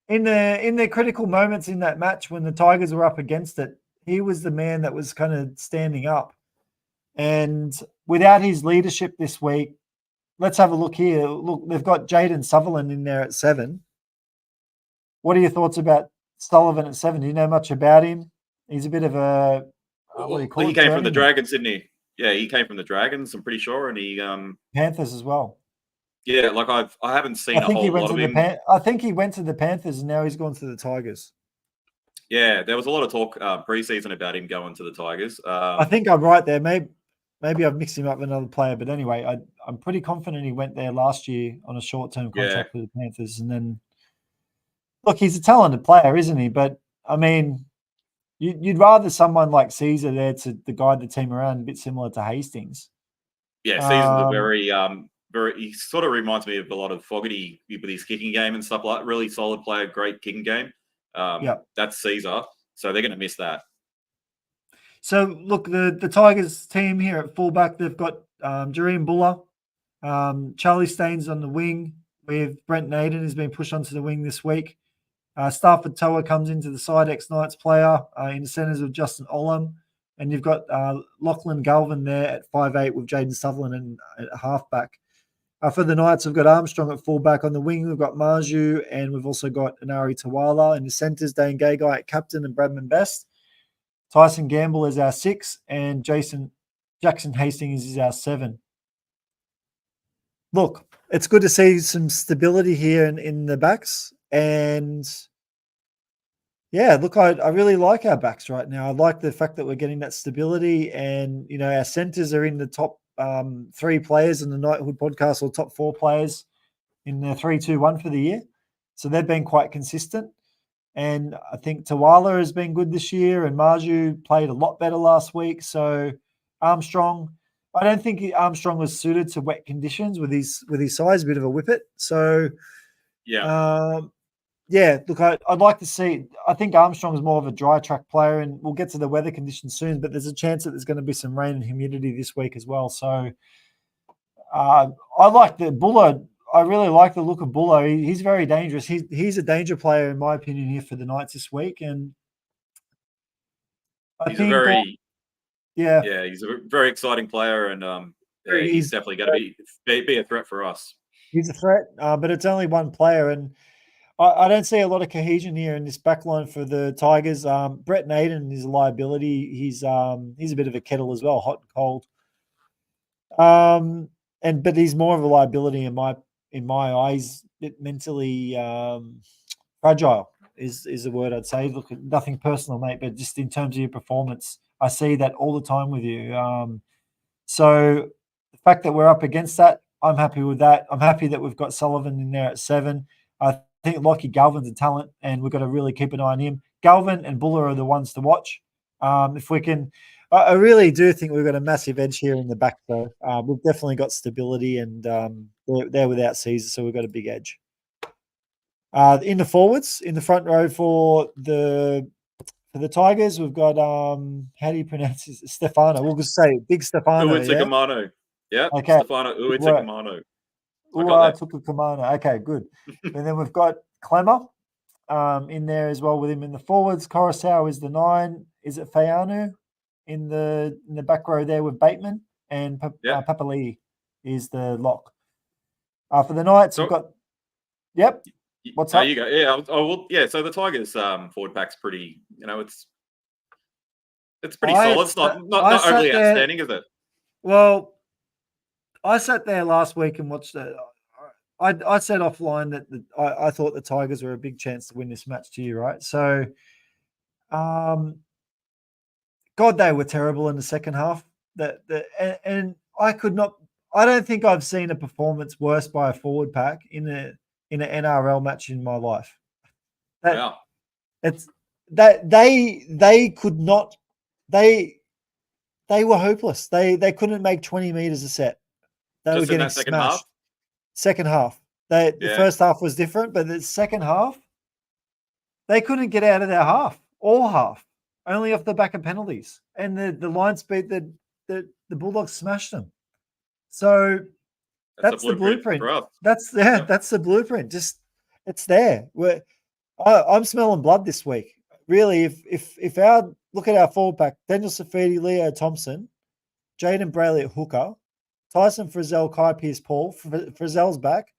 Speaker 1: in the critical moments in that match when the Tigers were up against it, he was the man that was kind of standing up. And without his leadership this week, let's have a look here. Look, they've got Jaden Sutherland in there at 7. What are your thoughts about Sullivan at 7? Do you know much about him? He's a bit of a what do you call
Speaker 2: he
Speaker 1: it?
Speaker 2: came from the
Speaker 1: Journeyman.
Speaker 2: Dragons, didn't he? Yeah, he came from the Dragons. I'm pretty sure, and he
Speaker 1: Panthers as well.
Speaker 2: yeah, like I haven't seen
Speaker 1: I
Speaker 2: a
Speaker 1: think he
Speaker 2: whole
Speaker 1: went
Speaker 2: lot
Speaker 1: to
Speaker 2: of
Speaker 1: the
Speaker 2: him.
Speaker 1: I think he went to the Panthers and now he's gone to the Tigers.
Speaker 2: Yeah, there was a lot of talk preseason about him going to the Tigers.
Speaker 1: I think I'm right there. Maybe I've mixed him up with another player, but anyway, I'm pretty confident he went there last year on a short-term
Speaker 2: yeah,
Speaker 1: contract with the Panthers. And then, look, he's a talented player, isn't he? But I mean, you'd rather someone like Caesar there to guide the team around, a bit similar to Hastings.
Speaker 2: yeah, Season's a very he sort of reminds me of a lot of Fogarty with his kicking game and stuff like that. Really solid player, great kicking game.
Speaker 1: Yeah.
Speaker 2: That's Caesar. So they're going to miss that.
Speaker 1: So look, the Tigers team here at fullback, they've got Jareem Buller, Charlie Staines on the wing, with Brent Naden has been pushed onto the wing this week. Stafford Toa comes into the side, ex-Knights player, in the centres with Justin Olam. And you've got Lachlan Galvin there at 5'8" with Jaden Sutherland and at halfback. For the Knights, we've got Armstrong at fullback. On the wing, we've got Marju, and we've also got Anari Tawala. In the centres, Dane Gagai at captain and Bradman Best. Tyson Gamble is our 6, and Jackson Hastings is our 7. Look, it's good to see some stability here in the backs. And yeah, look, I really like our backs right now. I like the fact that we're getting that stability, and our centers are in the top 3 players in the Knighthood podcast, or top 4 players in the 3-2-1 for the year. So they've been quite consistent. And I think Tawala has been good this year, and Marju played a lot better last week. So Armstrong, I don't think Armstrong was suited to wet conditions with his size, a bit of a whippet. So
Speaker 2: Yeah.
Speaker 1: Look, I'd like to see. I think Armstrong's more of a dry track player, and we'll get to the weather conditions soon. But there's a chance that there's going to be some rain and humidity this week as well. So I like the Buller. I really like the look of Buller. He's very dangerous. He's a danger player in my opinion here for the Knights this week, and I
Speaker 2: he's
Speaker 1: think
Speaker 2: he's a very exciting player, and he's definitely going to be a threat for us.
Speaker 1: He's a threat, but it's only one player, and I don't see a lot of cohesion here in this backline for the Tigers. Brett Naden is a liability. He's a bit of a kettle as well, hot and cold. But he's more of a liability in my eyes. Bit mentally fragile is a word I'd say. Look, nothing personal, mate, but just in terms of your performance, I see that all the time with you. So the fact that we're up against that, I'm happy with that. I'm happy that we've got Sullivan in there at 7. I think Lockie Galvin's a talent, and we've got to really keep an eye on him. Galvin and Buller are the ones to watch. If we can, I really do think we've got a massive edge here in the back, though. We've definitely got stability, and they're without Caesar, so we've got a big edge. In the forwards, in the front row for the Tigers, we've got how do you pronounce this? Stefano. We'll just say Big Stefano.
Speaker 2: Uwitsakamano. Yeah. Okay. Stefano Uwitsakamano.
Speaker 1: Tukukamano. Okay, good. And then we've got Clemmer in there as well with him in the forwards. Coruscant is the 9. Is it Fayanu in the back row there with Bateman, and Papali'i is the lock. For the Knights, we've got. Yep. What's up?
Speaker 2: You go. Yeah. Well, yeah. So the Tigers forward pack's pretty. It's pretty solid. It's not overly outstanding, is it?
Speaker 1: Well, I sat there last week and watched it. I said offline that I thought the Tigers were a big chance to win this match to you, right? So, God, they were terrible in the second half. And I could not. I don't think I've seen a performance worse by a forward pack in an NRL match in my life. It's that they could not. They were hopeless. They couldn't make 20 meters a set. They were getting smashed. Second half. The first half was different, but the second half, they couldn't get out of their half, only off the back of penalties. And the line speed, the Bulldogs smashed them. So that's the blueprint. That's the blueprint. Just it's there. I'm smelling blood this week. Really, if our look at our forward pack, Daniel Safidi, Leo Thompson, Jaden Brayley at hooker, Tyson Frizzell, Kai Pearce, Paul. Frizzell's back.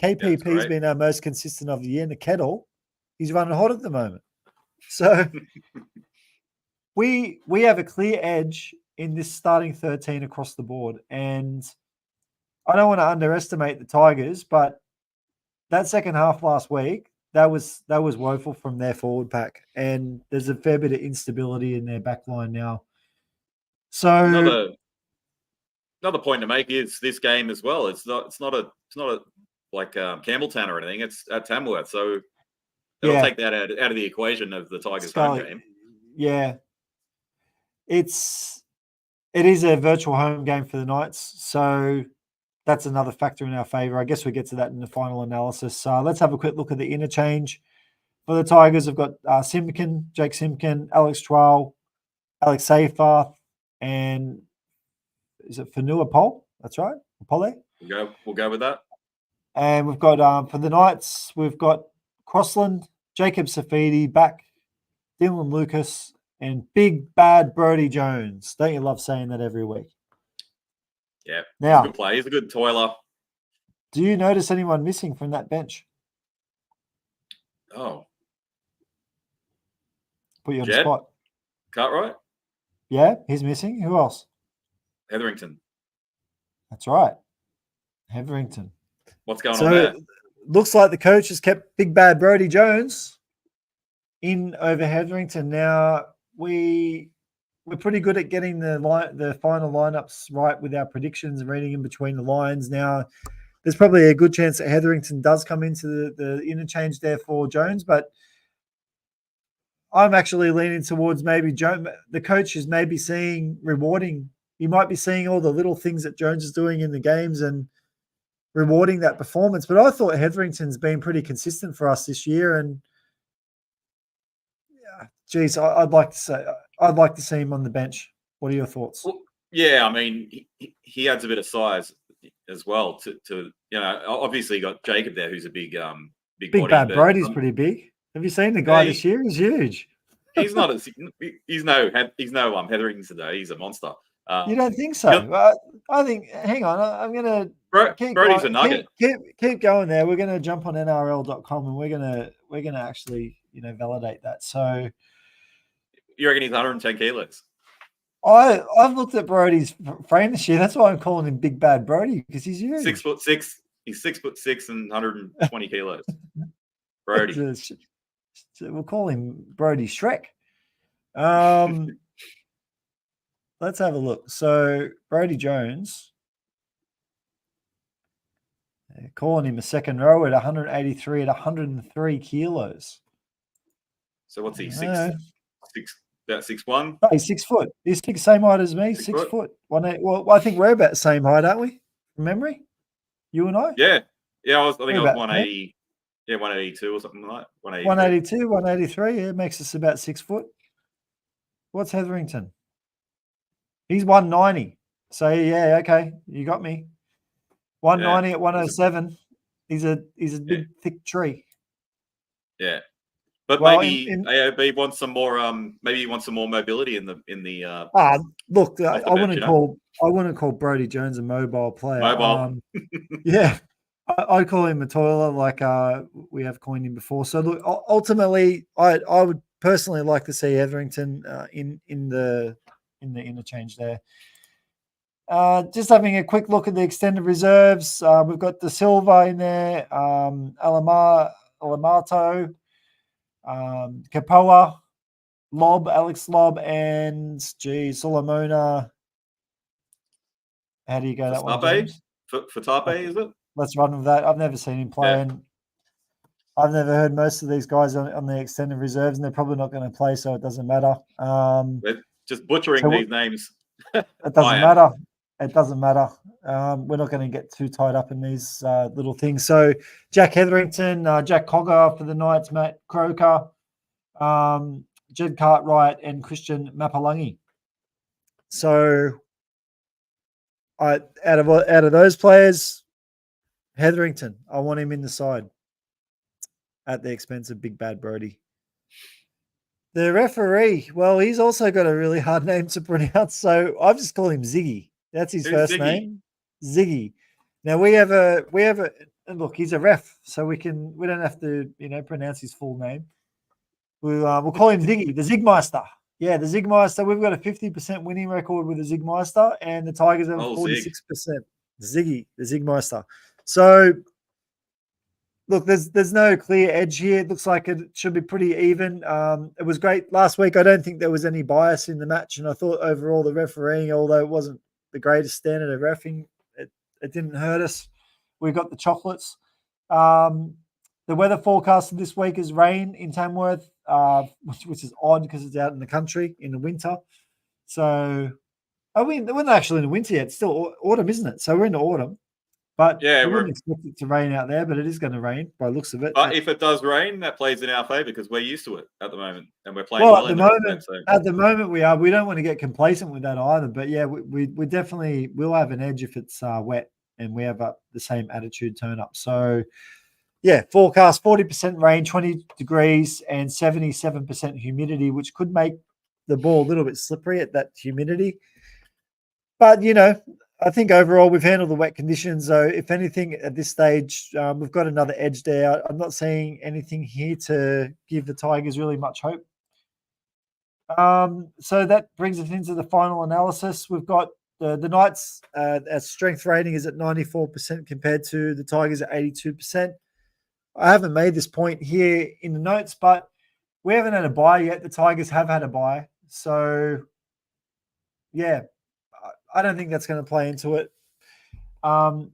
Speaker 1: KPP's been our most consistent of the year. And the Kettle, he's running hot at the moment. So we have a clear edge in this starting 13 across the board. And I don't want to underestimate the Tigers, but that second half last week, that was woeful from their forward pack. And there's a fair bit of instability in their back line now. So
Speaker 2: another point to make is this game as well. It's not a like Campbelltown or anything. It's at Tamworth, so it'll take that out of the equation of the Tigers' home game.
Speaker 1: Yeah, it is a virtual home game for the Knights, so that's another factor in our favour. I guess we get to that in the final analysis. Let's have a quick look at the interchange for the Tigers. We've got Jake Simpkin, Alex Twal, Alex Seyfarth, and is it Fanua Pole? That's right, Pole.
Speaker 2: We'll go with that.
Speaker 1: And we've got for the Knights, we've got Crossland, Jacob Safidi back, Dylan Lucas, and big bad Brodie Jones. Don't you love saying that every week?
Speaker 2: Yeah,
Speaker 1: now,
Speaker 2: he's a good player. He's a good toiler.
Speaker 1: Do you notice anyone missing from that bench?
Speaker 2: Oh.
Speaker 1: Put you on the spot.
Speaker 2: Cartwright?
Speaker 1: Yeah, he's missing. Who else?
Speaker 2: Hetherington.
Speaker 1: That's right. Hetherington.
Speaker 2: What's going on there?
Speaker 1: Looks like the coach has kept big bad Brodie Jones in over Hetherington. Now, we're pretty good at getting the final lineups right with our predictions and reading in between the lines. Now, there's probably a good chance that Hetherington does come into the interchange there for Jones, but I'm actually leaning towards maybe the coach is maybe rewarding. He might be seeing all the little things that Jones is doing in the games and rewarding that performance. But I thought Hetherington's been pretty consistent for us this year, and geez, I'd like to see him on the bench. What are your thoughts?
Speaker 2: Well, yeah, I mean, he adds a bit of size as well. To obviously you got Jacob there, who's a big body.
Speaker 1: Bad Brodie's pretty big. Have you seen the guy this year? He's huge.
Speaker 2: He's not. He's no Hetherington today. He's a monster.
Speaker 1: You don't think so? I think. Hang on, I'm gonna.
Speaker 2: Brodie's a nugget.
Speaker 1: Keep going there. We're gonna jump on NRL.com and we're gonna actually validate that. So
Speaker 2: you reckon he's 110 kilos?
Speaker 1: I've looked at Brodie's frame this year. That's why I'm calling him Big Bad Brodie, because he's huge.
Speaker 2: 6'6". He's 6'6" and 120 kilos. Brodie.
Speaker 1: We'll call him Brodie Shrek. Let's have a look. So Brodie Jones, calling him a second row at 183 at 103 kilos.
Speaker 2: So what's he? About 6'1"?
Speaker 1: No, he's 6 foot. He's the same height as me. 6 foot. Well, I think we're about the same height, aren't we? From memory, you and I.
Speaker 2: Yeah. I think I was 180. Yeah, 182 or something like that.
Speaker 1: 182, 183. Yeah, makes us about 6 foot. What's Hetherington? He's 190. So yeah, okay, you got me. 190 at 107. He's a big thick tree.
Speaker 2: Yeah, but maybe AOB wants some more. Maybe he wants some more mobility in the.
Speaker 1: Look, I wouldn't call Brodie Jones a mobile player.
Speaker 2: Mobile.
Speaker 1: Yeah. I'd call him a toiler, like we have coined him before. So look, ultimately, I would personally like to see Hetherington in the interchange there. Just having a quick look at the extended reserves. We've got De Silva in there, Alamato, Kapoa, Alex Lobb, and Solomona. How do you go that one, James?
Speaker 2: For Tape, is it?
Speaker 1: Let's run with that. I've never seen him play, and I've never heard most of these guys on the extended reserves, and they're probably not going to play, so it doesn't matter.
Speaker 2: They're just butchering these names.
Speaker 1: It doesn't matter. It doesn't matter. We're not going to get too tied up in these little things. So Jack Hetherington, Jack Cogger for the Knights, Matt Croker, Jed Cartwright, and Christian Mapalungi. So out of those players, Hetherington, I want him in the side at the expense of Big Bad Brodie. The referee, well, he's also got a really hard name to pronounce, so I've just called him Ziggy. That's his first name. Ziggy. Now we have a and look, he's a ref, so we don't have to pronounce his full name. We'll call him Ziggy, the Zigmeister. Yeah, the Zigmeister. We've got a 50% winning record with the Zigmeister, and the Tigers have a 46%. Ziggy, the Zigmeister. So look, there's no clear edge here. It looks like it should be pretty even. It was great last week. I don't think there was any bias in the match, and I thought overall the refereeing, although it wasn't the greatest standard of reffing, it didn't hurt us. We got the chocolates. The weather forecast this week is rain in Tamworth, which is odd because it's out in the country in the winter. So, we're not actually in the winter yet. It's still autumn, isn't it? So we're in the autumn. But
Speaker 2: yeah,
Speaker 1: we wouldn't expect it to rain out there, but it is going to rain by the looks of it.
Speaker 2: But if it does rain, that plays in our favour because we're used to it at the moment, and we're playing well
Speaker 1: at the moment we are. We don't want to get complacent with that either. But yeah, we definitely will have an edge if it's wet and we have the same attitude turn up. So yeah, forecast 40% rain, 20 degrees, and 77% humidity, which could make the ball a little bit slippery at that humidity. But I think overall we've handled the wet conditions. So if anything at this stage, we've got another edge there. I'm not seeing anything here to give the Tigers really much hope. So that brings us into the final analysis. We've got the Knights' strength rating is at 94% compared to the Tigers at 82%. I haven't made this point here in the notes, but we haven't had a bye yet. The Tigers have had a bye. So, yeah, I don't think that's going to play into it. The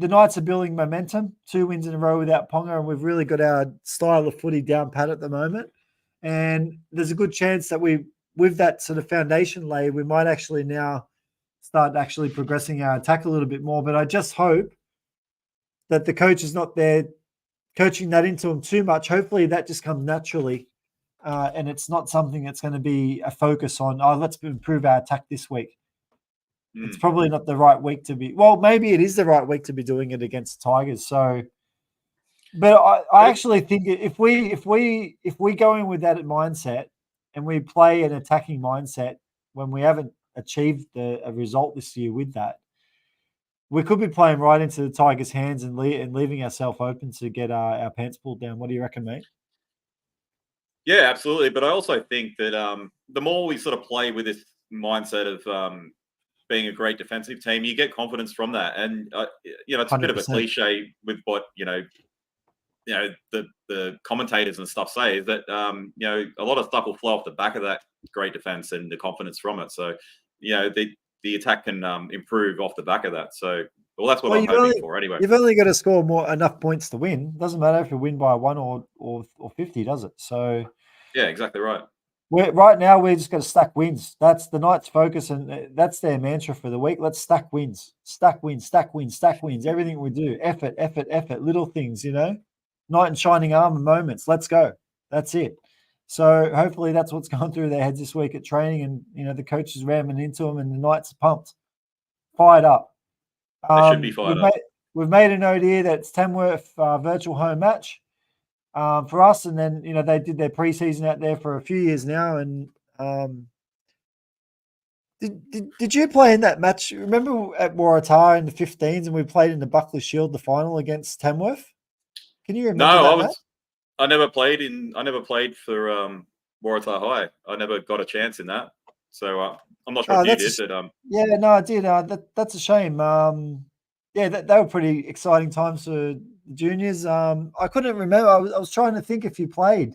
Speaker 1: Knights are building momentum, 2 wins in a row without Ponga, and we've really got our style of footy down pat at the moment. And there's a good chance that with that sort of foundation laid, we might actually now start actually progressing our attack a little bit more. But I just hope that the coach is not there coaching that into them too much. Hopefully that just comes naturally. And it's not something that's going to be a focus on, let's improve our attack this week. It's probably not the right week to be. Well, maybe it is the right week to be doing it against Tigers. So, but I actually think if we go in with that mindset and we play an attacking mindset when we haven't achieved a result this year with that, we could be playing right into the Tigers' hands and leaving ourselves open to get our pants pulled down. What do you reckon, mate?
Speaker 2: Yeah, absolutely. But I also think that the more we sort of play with this mindset of being a great defensive team, you get confidence from that. And it's 100%. A bit of a cliche with what the commentators and stuff say is that a lot of stuff will flow off the back of that great defense and the confidence from it. So the attack can improve off the back of that. So that's what I'm hoping for anyway.
Speaker 1: You've only got to score enough points to win. Doesn't matter if you win by 1 or 50, does it? So
Speaker 2: yeah, exactly right.
Speaker 1: Right now, we're just going to stack wins. That's the Knights' focus, and that's their mantra for the week. Let's stack wins, stack wins, stack wins, stack wins. Everything we do, effort, effort, effort, little things, knight in shining armor moments. Let's go. That's it. So hopefully that's what's gone through their heads this week at training, and the coach is ramming into them, and the Knights are pumped, fired up.
Speaker 2: They should be fired up.
Speaker 1: We've made a note here that it's Tamworth virtual home match. For us, and then they did their preseason out there for a few years now. And did you play in that match? Remember at Waratah in the 15s, and we played in the Buckley Shield, the final against Tamworth? Can you remember that match?
Speaker 2: I never played for Waratah High. I never got a chance in that, so I'm not sure if you did. But
Speaker 1: yeah, no, I did. That's a shame. Yeah, they were pretty exciting times for juniors. I couldn't remember. I was trying to think if you played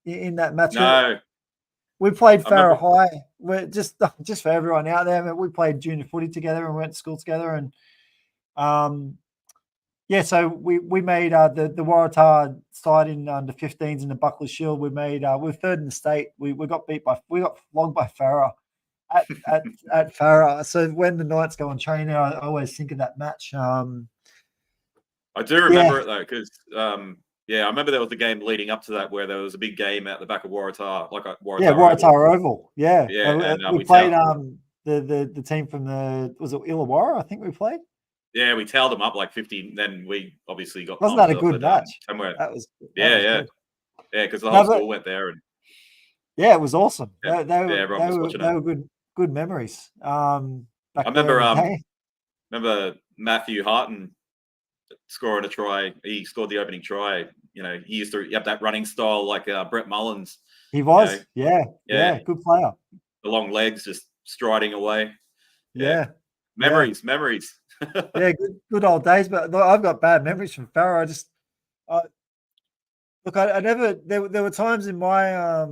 Speaker 1: in that match.
Speaker 2: No,
Speaker 1: we played Farrah High. We're just for everyone out there. We played junior footy together and went to school together. And so we made the Waratah side in under 15s in the Buckley Shield. We made we're third in the state. We got flogged by Farrah at Farrah. So when the Knights go on training, I always think of that match.
Speaker 2: I do remember it though, because I remember there was a game leading up to that where there was a big game at the back of Waratah,
Speaker 1: Waratah Oval. Yeah,
Speaker 2: and
Speaker 1: we played the team from was it Illawarra? I think we played.
Speaker 2: Yeah, we tailed them up like 50. Then we obviously got.
Speaker 1: Wasn't that a good match?
Speaker 2: That was because the whole school went there and.
Speaker 1: Yeah, it was awesome.
Speaker 2: Yeah,
Speaker 1: they were good memories.
Speaker 2: I remember remember Matthew Harton scoring a try. He scored the opening try. He used to have that running style like Brett Mullins.
Speaker 1: He was, yeah, good player.
Speaker 2: The long legs, just striding away.
Speaker 1: Yeah.
Speaker 2: Memories.
Speaker 1: Yeah, good old days. But I've got bad memories from Farah. I never. There were times in my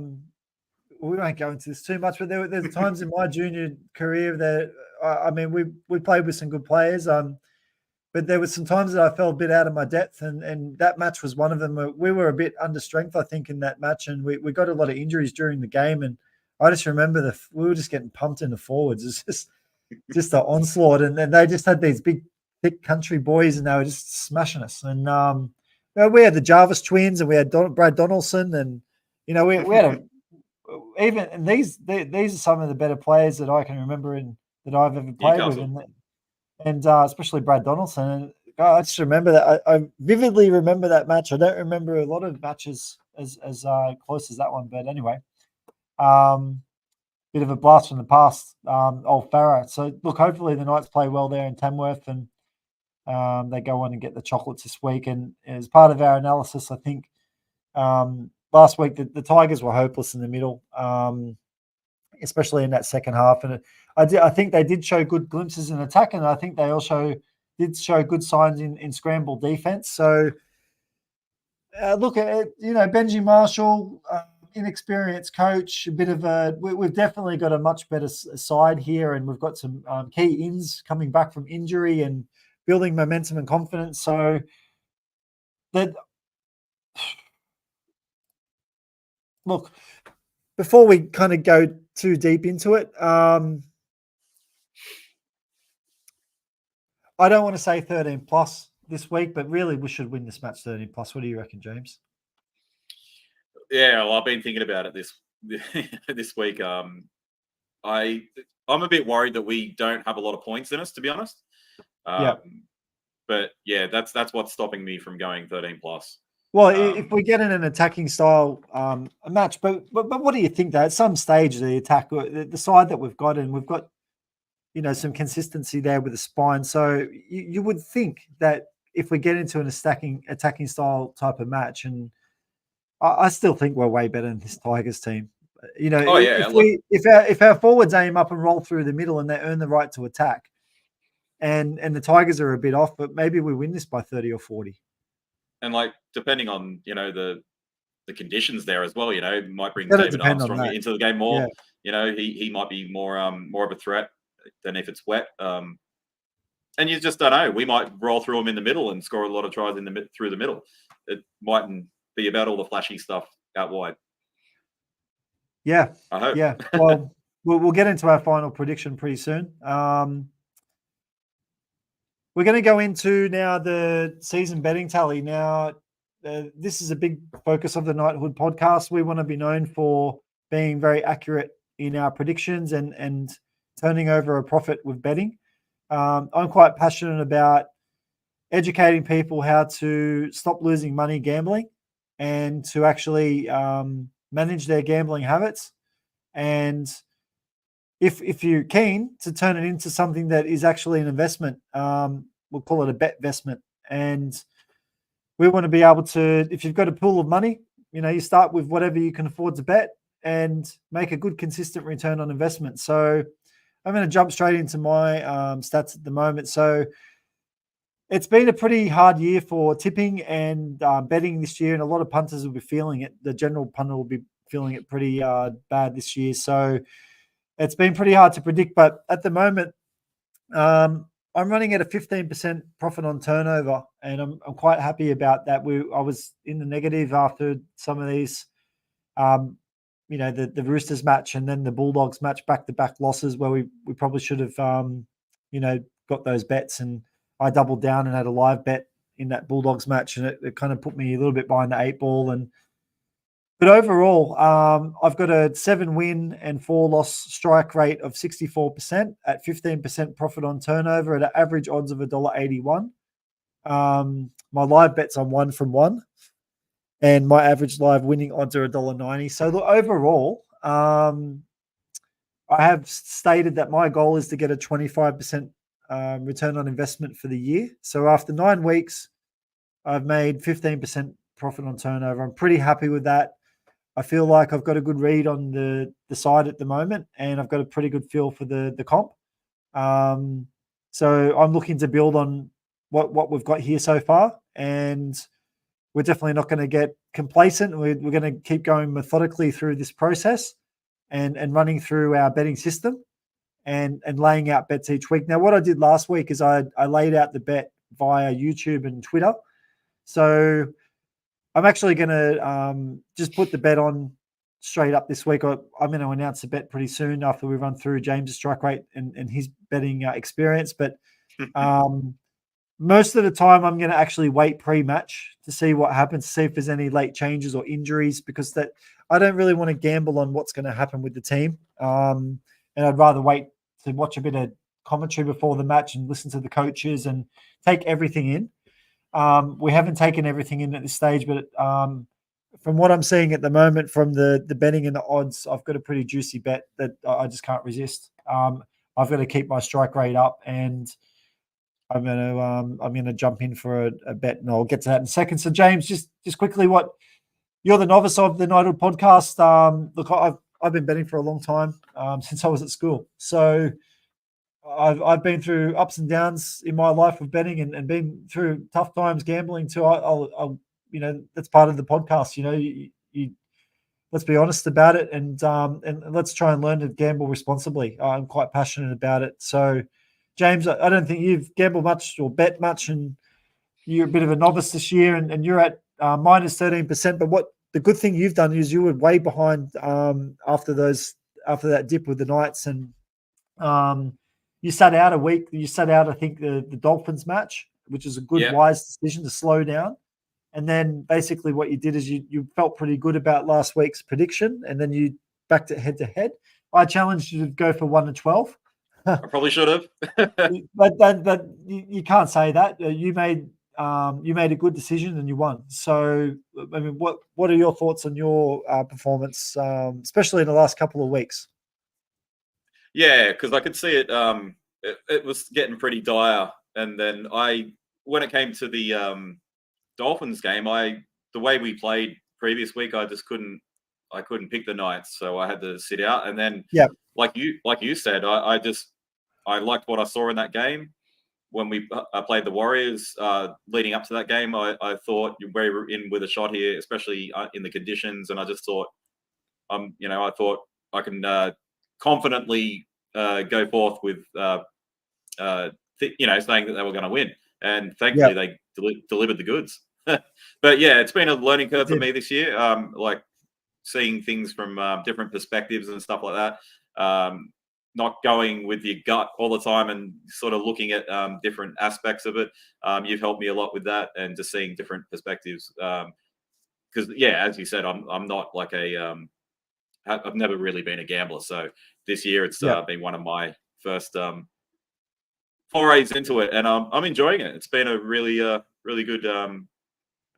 Speaker 1: we won't go into this too much, but there's times in my junior career that I mean we played with some good players. But there was some times that I felt a bit out of my depth, and that match was one of them. We were a bit under strength, I think, in that match, and we got a lot of injuries during the game. And I just remember we were just getting pumped in the forwards. It's just an onslaught, and they just had these big, thick country boys, and they were just smashing us. And we had the Jarvis twins, and we had Brad Donaldson, and we had these are some of the better players that I can remember that I've ever played
Speaker 2: Newcastle.
Speaker 1: with, and especially Brad Donaldson. And I just remember that. I vividly remember that match. I don't remember a lot of matches as close as that one, but anyway, bit of a blast from the past, old Farah. So look, hopefully the Knights play well there in Tamworth, and they go on and get the chocolates this week. And as part of our analysis, I think last week the Tigers were hopeless in the middle, especially in that second half. And I think they did show good glimpses in attack, and I think they also did show good signs in scramble defense. So look at Benji Marshall, inexperienced coach, a bit of we've definitely got a much better side here, and we've got some key ins coming back from injury and building momentum and confidence. So that look, before we kind of go too deep into it, I don't want to say 13 plus this week, but really we should win this match 13 plus. What do you reckon, James?
Speaker 2: Yeah, well, I've been thinking about it this week. I'm a bit worried that we don't have a lot of points in us, to be honest. But yeah, that's what's stopping me from going 13 plus.
Speaker 1: Well, if we get in an attacking style a match, but what do you think that at some stage the attack, the side that we've got, and we've got some consistency there with the spine. So you would think that if we get into an attacking style type of match, and I still think we're way better than this Tigers team. If our forwards aim up and roll through the middle and they earn the right to attack, and the Tigers are a bit off, but maybe we win this by 30 or 40.
Speaker 2: And depending on the conditions there as well, might bring David Armstrong into the game more. Yeah. He might be more of a threat than if it's wet. And you just don't know. We might roll through them in the middle and score a lot of tries through the middle. It mightn't be about all the flashy stuff out wide.
Speaker 1: Yeah,
Speaker 2: I hope.
Speaker 1: Yeah. Well, we'll get into our final prediction pretty soon. We're going to go into now the season betting tally. Now, this is a big focus of the Knighthood podcast. We want to be known for being very accurate in our predictions and turning over a profit with betting. I'm quite passionate about educating people how to stop losing money gambling and to actually manage their gambling habits. And if you're keen to turn it into something that is actually an investment, we'll call it a bet investment. And we want to be able to, if you've got a pool of money, you start with whatever you can afford to bet and make a good, consistent return on investment. So I'm going to jump straight into my stats at the moment. So it's been a pretty hard year for tipping and betting this year, and a lot of punters will be feeling it. The general punter will be feeling it pretty bad this year. So it's been pretty hard to predict, but at the moment, I'm running at a 15% profit on turnover, and I'm quite happy about that. I was in the negative after some of these, the Roosters match and then the Bulldogs match, back-to-back losses where we probably should have, got those bets, and I doubled down and had a live bet in that Bulldogs match, and it kind of put me a little bit behind the 8 ball. But overall, I've got a 7-win and 4-loss strike rate of 64% at 15% profit on turnover at an average odds of $1.81. My live bets on 1 from 1, and my average live winning odds are $1.90. So look, overall, I have stated that my goal is to get a 25% return on investment for the year. So after 9 weeks, I've made 15% profit on turnover. I'm pretty happy with that. I feel like I've got a good read on the side at the moment, and I've got a pretty good feel for the comp. So I'm looking to build on what we've got here so far, and we're definitely not going to get complacent. We're going to keep going methodically through this process and running through our betting system and laying out bets each week. Now, what I did last week is I laid out the bet via YouTube and Twitter. So I'm actually going to just put the bet on straight up this week. I'm going to announce the bet pretty soon after we run through James' strike rate and his betting experience. But most of the time, I'm going to actually wait pre-match to see what happens, to see if there's any late changes or injuries, because that I don't really want to gamble on what's going to happen with the team. And I'd rather wait to watch a bit of commentary before the match and listen to the coaches and take everything in. We haven't taken everything in at this stage, but from what I'm seeing at the moment, from the betting and the odds, I've got a pretty juicy bet that I just can't resist. I've got to keep my strike rate up, and I'm going to jump in for a bet, and I'll get to that in a second. So, James, just quickly, what you're the novice of the Knighthood podcast. Look, I've been betting for a long time, since I was at school. So I've been through ups and downs in my life of betting and been through tough times gambling too. I'll that's part of the podcast. You let's be honest about it, and let's try and learn to gamble responsibly. I'm quite passionate about it. So, James, I don't think you've gambled much or bet much, and you're a bit of a novice this year, and you're at minus 13%. But what the good thing you've done is you were way behind after that dip with the Knights, and you sat out a week. You sat out, I think, the Dolphins match, which is a good, wise decision to slow down. And then basically what you did is you felt pretty good about last week's prediction, and then you backed it head to head. I challenged you to go for 1-12.
Speaker 2: I probably should have.
Speaker 1: but you can't say that. You made a good decision and you won. So, I mean, what are your thoughts on your performance, especially in the last couple of weeks?
Speaker 2: Yeah, because I could see it. It was getting pretty dire, and then when it came to the Dolphins game, the way we played previous week, I just couldn't pick the Knights, so I had to sit out. And then, like you said, I liked what I saw in that game when we played the Warriors. Leading up to that game, I thought we were in with a shot here, especially in the conditions. And I just thought, I thought I can confidently go forth with, saying that they were going to win. And thankfully, they delivered the goods. But yeah, it's been a learning curve for me this year. Like seeing things from different perspectives and stuff like that. Not going with your gut all the time and sort of looking at different aspects of it. You've helped me a lot with that, and just seeing different perspectives. Because as you said, I'm not like I've never really been a gambler. So this year it's been one of my first forays into it, and I'm enjoying it. It's been a really good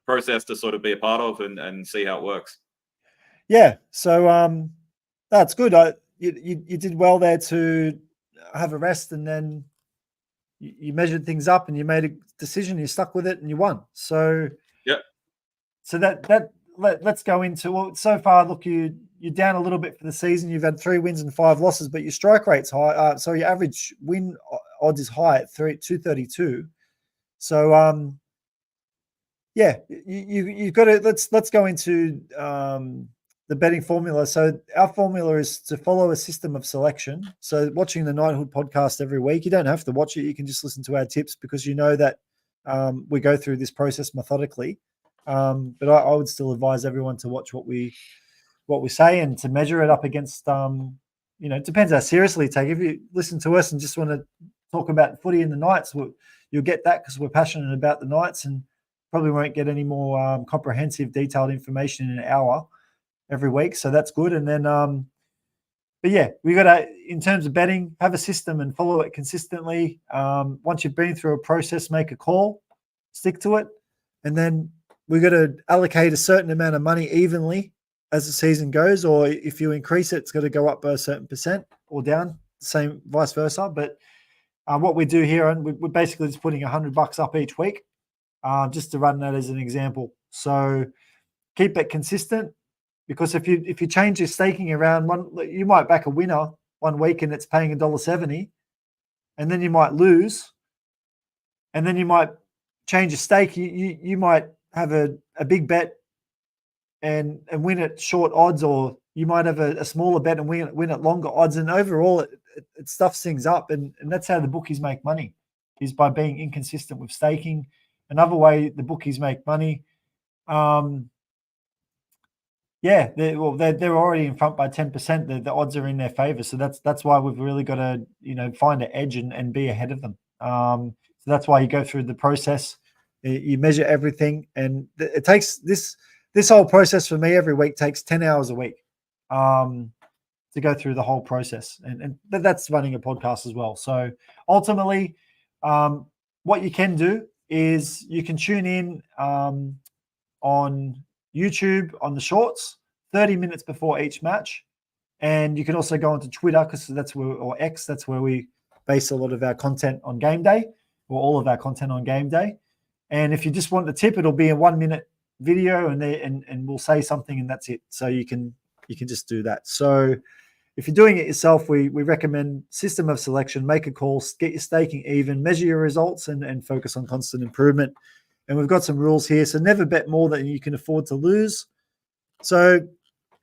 Speaker 2: process to sort of be a part of and see how it works.
Speaker 1: Yeah, so that's good. You did well there to have a rest, and then you measured things up and you made a decision. You stuck with it and you won. So So let's go into, well, so far. Look, you're down a little bit for the season. You've had 3 wins and 5 losses, but your strike rate's high. So your average win odds is high at 232. So you've got to let's go into the betting formula. So our formula is to follow a system of selection. So watching the Knighthood podcast every week, you don't have to watch it. You can just listen to our tips, because you know that we go through this process methodically. But I would still advise everyone to watch what we say and to measure it up against, it depends how seriously you take it. If you listen to us and just want to talk about footy and the Knights, you'll get that, because we're passionate about the Knights, and probably won't get any more comprehensive, detailed information in an hour every week. So that's good. And then, but yeah, we got to, in terms of betting, have a system and follow it consistently. Once you've been through a process, make a call, stick to it. And then we got to allocate a certain amount of money evenly as the season goes, or if you increase it, it's got to go up by a certain percent, or down, same vice versa. But what we do here, and we're basically just putting $100 up each week, just to run that as an example. So keep it consistent, because if you change your staking around, you might back a winner one week and it's paying $1.70, and then you might lose, and then you might change your stake. You might have a big bet and win at short odds, or you might have a smaller bet and win at longer odds. And overall, it stuffs things up. And that's how the bookies make money, is by being inconsistent with staking. Another way the bookies make money, they're already in front by 10%. The odds are in their favor. So that's why we've really got to, find an edge and be ahead of them. So that's why you go through the process. You measure everything, and it takes this whole process for me every week takes 10 hours a week to go through the whole process. And that's running a podcast as well. So ultimately, what you can do is you can tune in on YouTube on the shorts 30 minutes before each match. And you can also go onto Twitter, because or X, that's where we base a lot of our content on game day, or all of our content on game day. And if you just want the tip, it'll be a 1 minute video, and we'll say something, and that's it. So you can just do that. So if you're doing it yourself, we recommend system of selection, make a call, get your staking even, measure your results, and focus on constant improvement. And we've got some rules here. So never bet more than you can afford to lose. So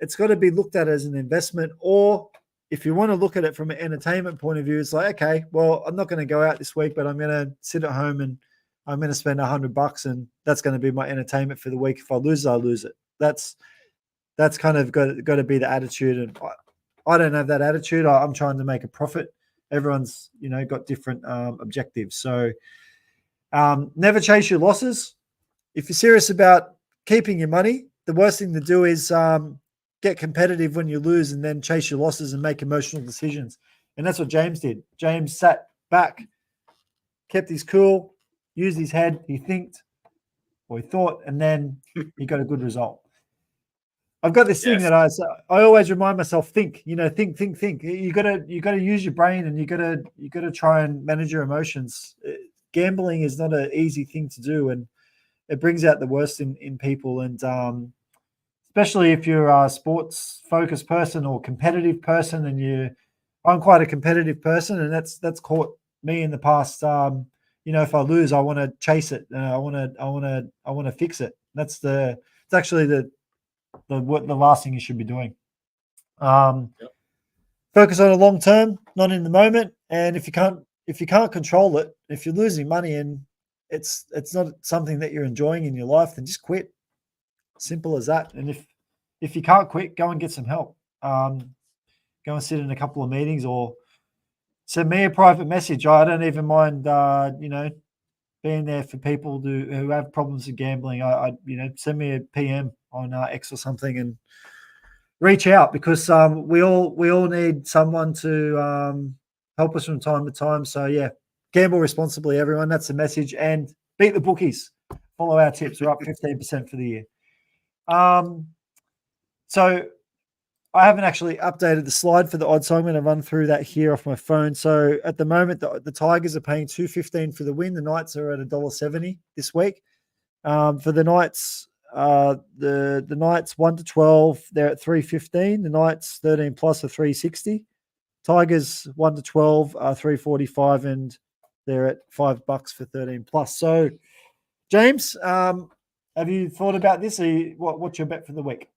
Speaker 1: it's got to be looked at as an investment, or if you want to look at it from an entertainment point of view, it's like, okay, well, I'm not going to go out this week, but I'm going to sit at home and I'm going to spend $100, and that's going to be my entertainment for the week. If I lose it, I lose it. That's kind of got to be the attitude. And I don't have that attitude. I'm trying to make a profit. Everyone's, got different objectives. So never chase your losses. If you're serious about keeping your money, the worst thing to do is get competitive when you lose, and then chase your losses and make emotional decisions. And that's what James did. James sat back, kept his cool, used his head, he thought, and then he got a good result. I've got this thing that I always remind myself, think. Think. You gotta use your brain, and you gotta try and manage your emotions. Gambling is not an easy thing to do, and it brings out the worst in people. And especially if you're a sports focused person or competitive person, and I'm quite a competitive person, and that's caught me in the past. If I lose, I want to chase it. I want to fix it. It's actually the last thing you should be doing. Focus on a long term, not in the moment. And if you can't control it, if you're losing money and it's not something that you're enjoying in your life, then just quit. Simple as that. And if you can't quit, go and get some help. Go and sit in a couple of meetings, or send me a private message. I don't even mind, being there for people who have problems with gambling. Send me a PM on X or something, and reach out, because we all need someone to help us from time to time. So yeah, gamble responsibly, everyone. That's the message. And beat the bookies. Follow our tips. We're up 15% for the year. So I haven't actually updated the slide for the odds, so I'm going to run through that here off my phone. So at the moment, the Tigers are paying $2.15 for the win. The Knights are at $1.70 this week. For the Knights, the Knights 1 to 12, they're at $3.15. The Knights 13 plus are $3.60. Tigers 1 to 12 are $3.45, and they're at $5 for 13 plus. So, James, have you thought about this? What's your bet for the week?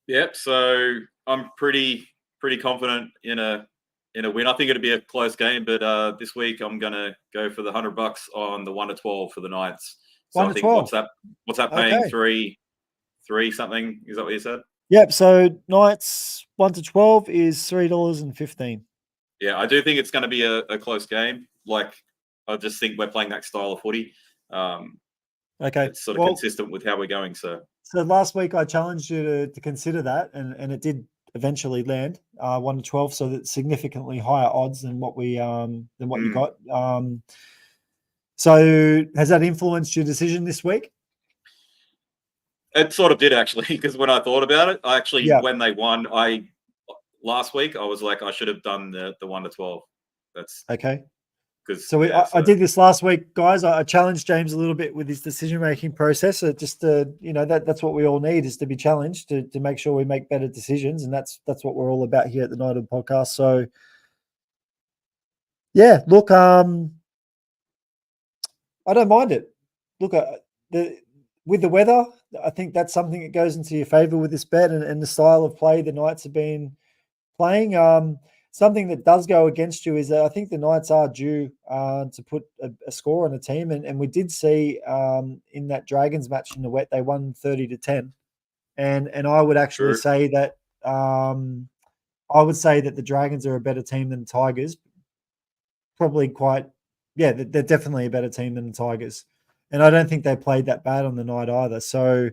Speaker 2: Yep. So I'm pretty confident in a win. I think it'll be a close game, but this week I'm gonna go for the $100 on the 1 to 12 for the Knights. So
Speaker 1: 1 to 12.
Speaker 2: What's that paying?
Speaker 1: Okay.
Speaker 2: Three something? Is that what you said?
Speaker 1: Yep. So Knights 1 to 12 is $3.15.
Speaker 2: Yeah, I do think it's going to be a close game. Like, I just think we're playing that style of footy.
Speaker 1: Okay.
Speaker 2: It's sort of consistent with how we're going. So
Speaker 1: last week I challenged you to consider that, and it did eventually land 1 to 12, so that's significantly higher odds than what you got. So has that influenced your decision this week?
Speaker 2: It sort of did, actually, because when I thought about it, when they won, last week I was like, I should have done the 1 to 12. That's
Speaker 1: okay.
Speaker 2: Because
Speaker 1: So I did this last week, guys. I challenged James a little bit with his decision-making process. So just that's what we all need, is to be challenged to make sure we make better decisions. And that's what we're all about here at the Knighthood Podcast. So yeah, look, I don't mind it. Look, with the weather, I think that's something that goes into your favor with this bet, and the style of play the Knights have been playing. Something that does go against you is that I think the Knights are due to put a score on a team, and we did see in that Dragons match in the wet, they won 30-10, and I would actually say that the Dragons are a better team than the Tigers. Probably they're definitely a better team than the Tigers, and I don't think they played that bad on the night either. So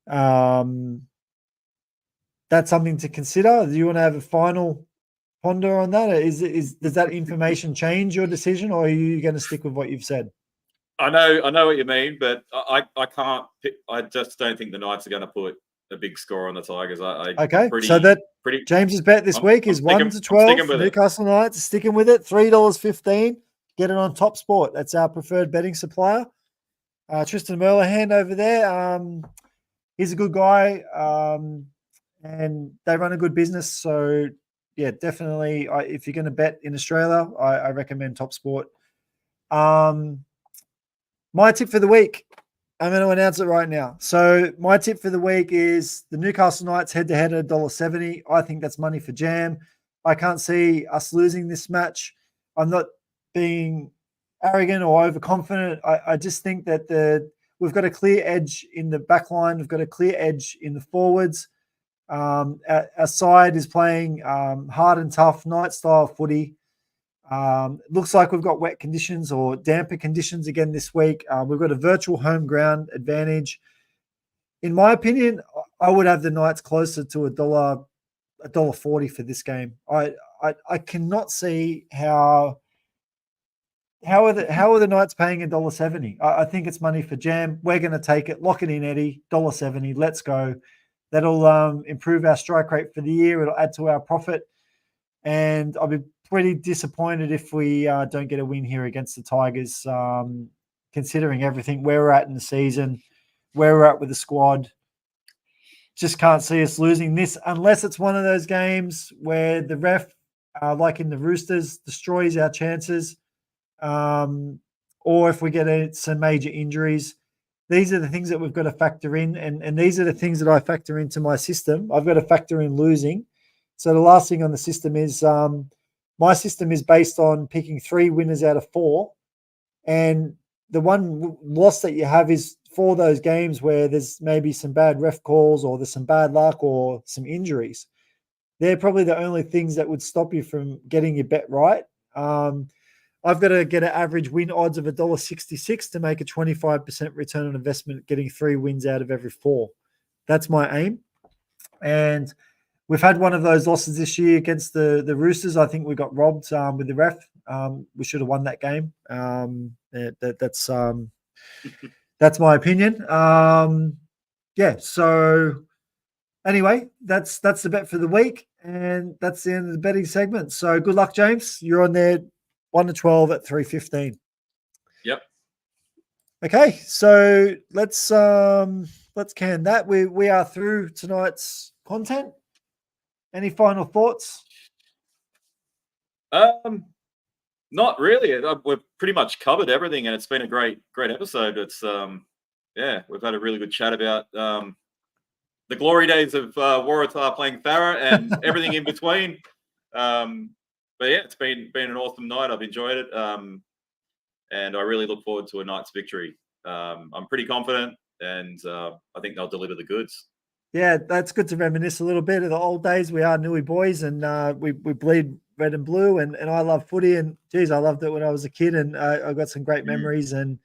Speaker 1: that's something to consider. Do you want to have a final ponder on that? Does that information change your decision, or are you going to stick with what you've said?
Speaker 2: I know what you mean, but I can't. I just don't think the Knights are going to put a big score on the Tigers. James's bet this week is 1-12. Newcastle Knights, sticking with it. $3.15. Get it on Top Sport. That's our preferred betting supplier. Tristan Merlehan over there. He's a good guy, and they run a good business. So yeah, definitely. If you're going to bet in Australia, I recommend Top Sport. My tip for the week, I'm going to announce it right now. So my tip for the week is the Newcastle Knights head-to-head at $1.70. I think that's money for jam. I can't see us losing this match. I'm not being arrogant or overconfident. I just think that we've got a clear edge in the back line. We've got a clear edge in the forwards. Our side is playing hard and tough, night-style footy. Looks like we've got wet conditions or damper conditions again this week. We've got a virtual home ground advantage. In my opinion, I would have the Knights closer to $1.40 for this game. I cannot see how are the Knights paying $1.70. I think it's money for jam. We're going to take it. Lock it in, Eddie. $1.70. Let's go. That'll improve our strike rate for the year. It'll add to our profit. And I'll be pretty disappointed if we don't get a win here against the Tigers, considering everything, where we're at in the season, where we're at with the squad. Just can't see us losing this unless it's one of those games where the ref, like in the Roosters, destroys our chances, or if we get some major injuries. These are the things that we've got to factor in, and these are the things that I factor into my system. I've got to factor in losing. So the last thing on the system is my system is based on picking 3 winners out of 4. And the one loss that you have is for those games where there's maybe some bad ref calls or there's some bad luck or some injuries. They're probably the only things that would stop you from getting your bet right. I've got to get an average win odds of $1.66 to make a 25% return on investment, getting 3 wins out of every 4. That's my aim. And we've had one of those losses this year against the Roosters. I think we got robbed with the ref. We should have won that game. That's my opinion. So anyway, that's the bet for the week, and that's the end of the betting segment. So good luck, James. You're on there 1-12 at $3.15. Yep.
Speaker 1: Okay, so let's can that. We are through tonight's content. Any final thoughts?
Speaker 2: Not really. We've pretty much covered everything, and it's been a great episode. It's we've had a really good chat about the glory days of Waratah playing Farah and everything in between. But yeah, it's been an awesome night. I've enjoyed it, and I really look forward to a night's victory. I'm pretty confident, and I think they'll deliver the goods.
Speaker 1: Yeah, that's good to reminisce a little bit of the old days. We are Newey boys, and we bleed red and blue, and I love footy. And geez, I loved it when I was a kid, and I got some great memories, and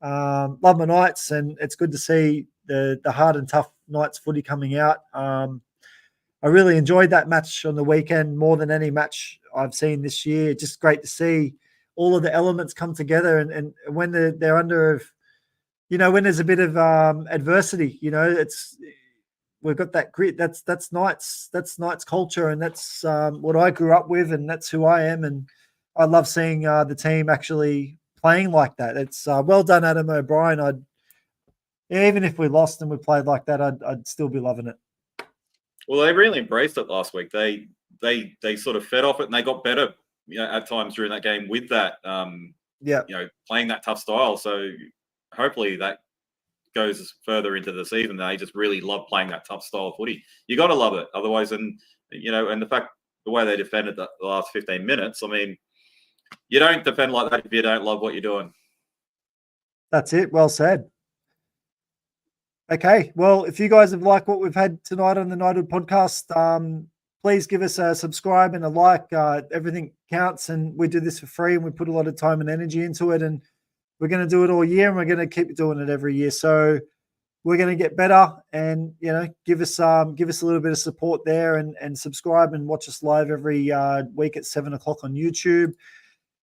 Speaker 1: love my Knights. And it's good to see the hard and tough Knights footy coming out. I really enjoyed that match on the weekend more than any match I've seen this year. Just great to see all of the elements come together, and when they're under, when there's a bit of adversity, we've got that grit. That's Knights culture, and that's what I grew up with, and that's who I am. And I love seeing the team actually playing like that. It's well done, Adam O'Brien. Even if we lost and we played like that, I'd still be loving it.
Speaker 2: Well, they really embraced it last week. They sort of fed off it and they got better, at times during that game with that. Playing that tough style. So hopefully that goes further into the season. They just really love playing that tough style of footy. You got to love it, otherwise, and the way they defended the last 15 minutes. I mean, you don't defend like that if you don't love what you're doing.
Speaker 1: That's it. Well said. Okay. Well, if you guys have liked what we've had tonight on the Knighthood podcast, please give us a subscribe and a like. Everything counts, and we do this for free, and we put a lot of time and energy into it, and we're going to do it all year, and we're going to keep doing it every year. So we're going to get better, and give us a little bit of support there, and subscribe and watch us live every week at 7:00 on YouTube.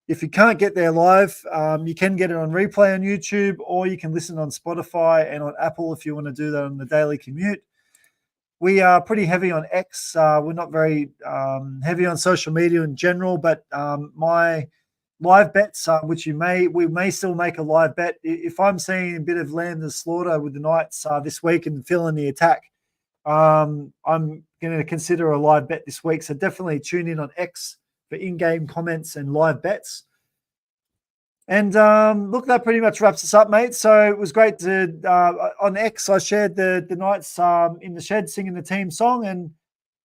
Speaker 1: If you can't get there live, you can get it on replay on YouTube, or you can listen on Spotify and on Apple if you want to do that on the daily commute. We are pretty heavy on X. We're not very heavy on social media in general, but my live bets, which we may still make a live bet. If I'm seeing a bit of land and slaughter with the Knights this week and filling the attack, I'm going to consider a live bet this week. So definitely tune in on X for in-game comments and live bets. And look, that pretty much wraps us up, mate. So it was great to on X. I shared the Knights in the shed singing the team song, and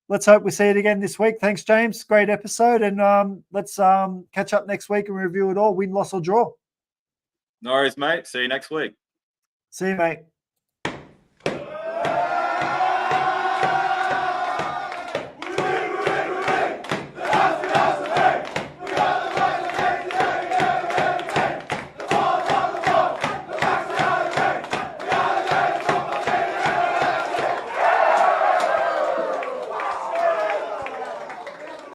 Speaker 1: let's hope we see it again this week. Thanks, James. Great episode, and let's catch up next week and review it all. Win, loss, or draw.
Speaker 2: No worries, mate. See you next week.
Speaker 1: See you, mate.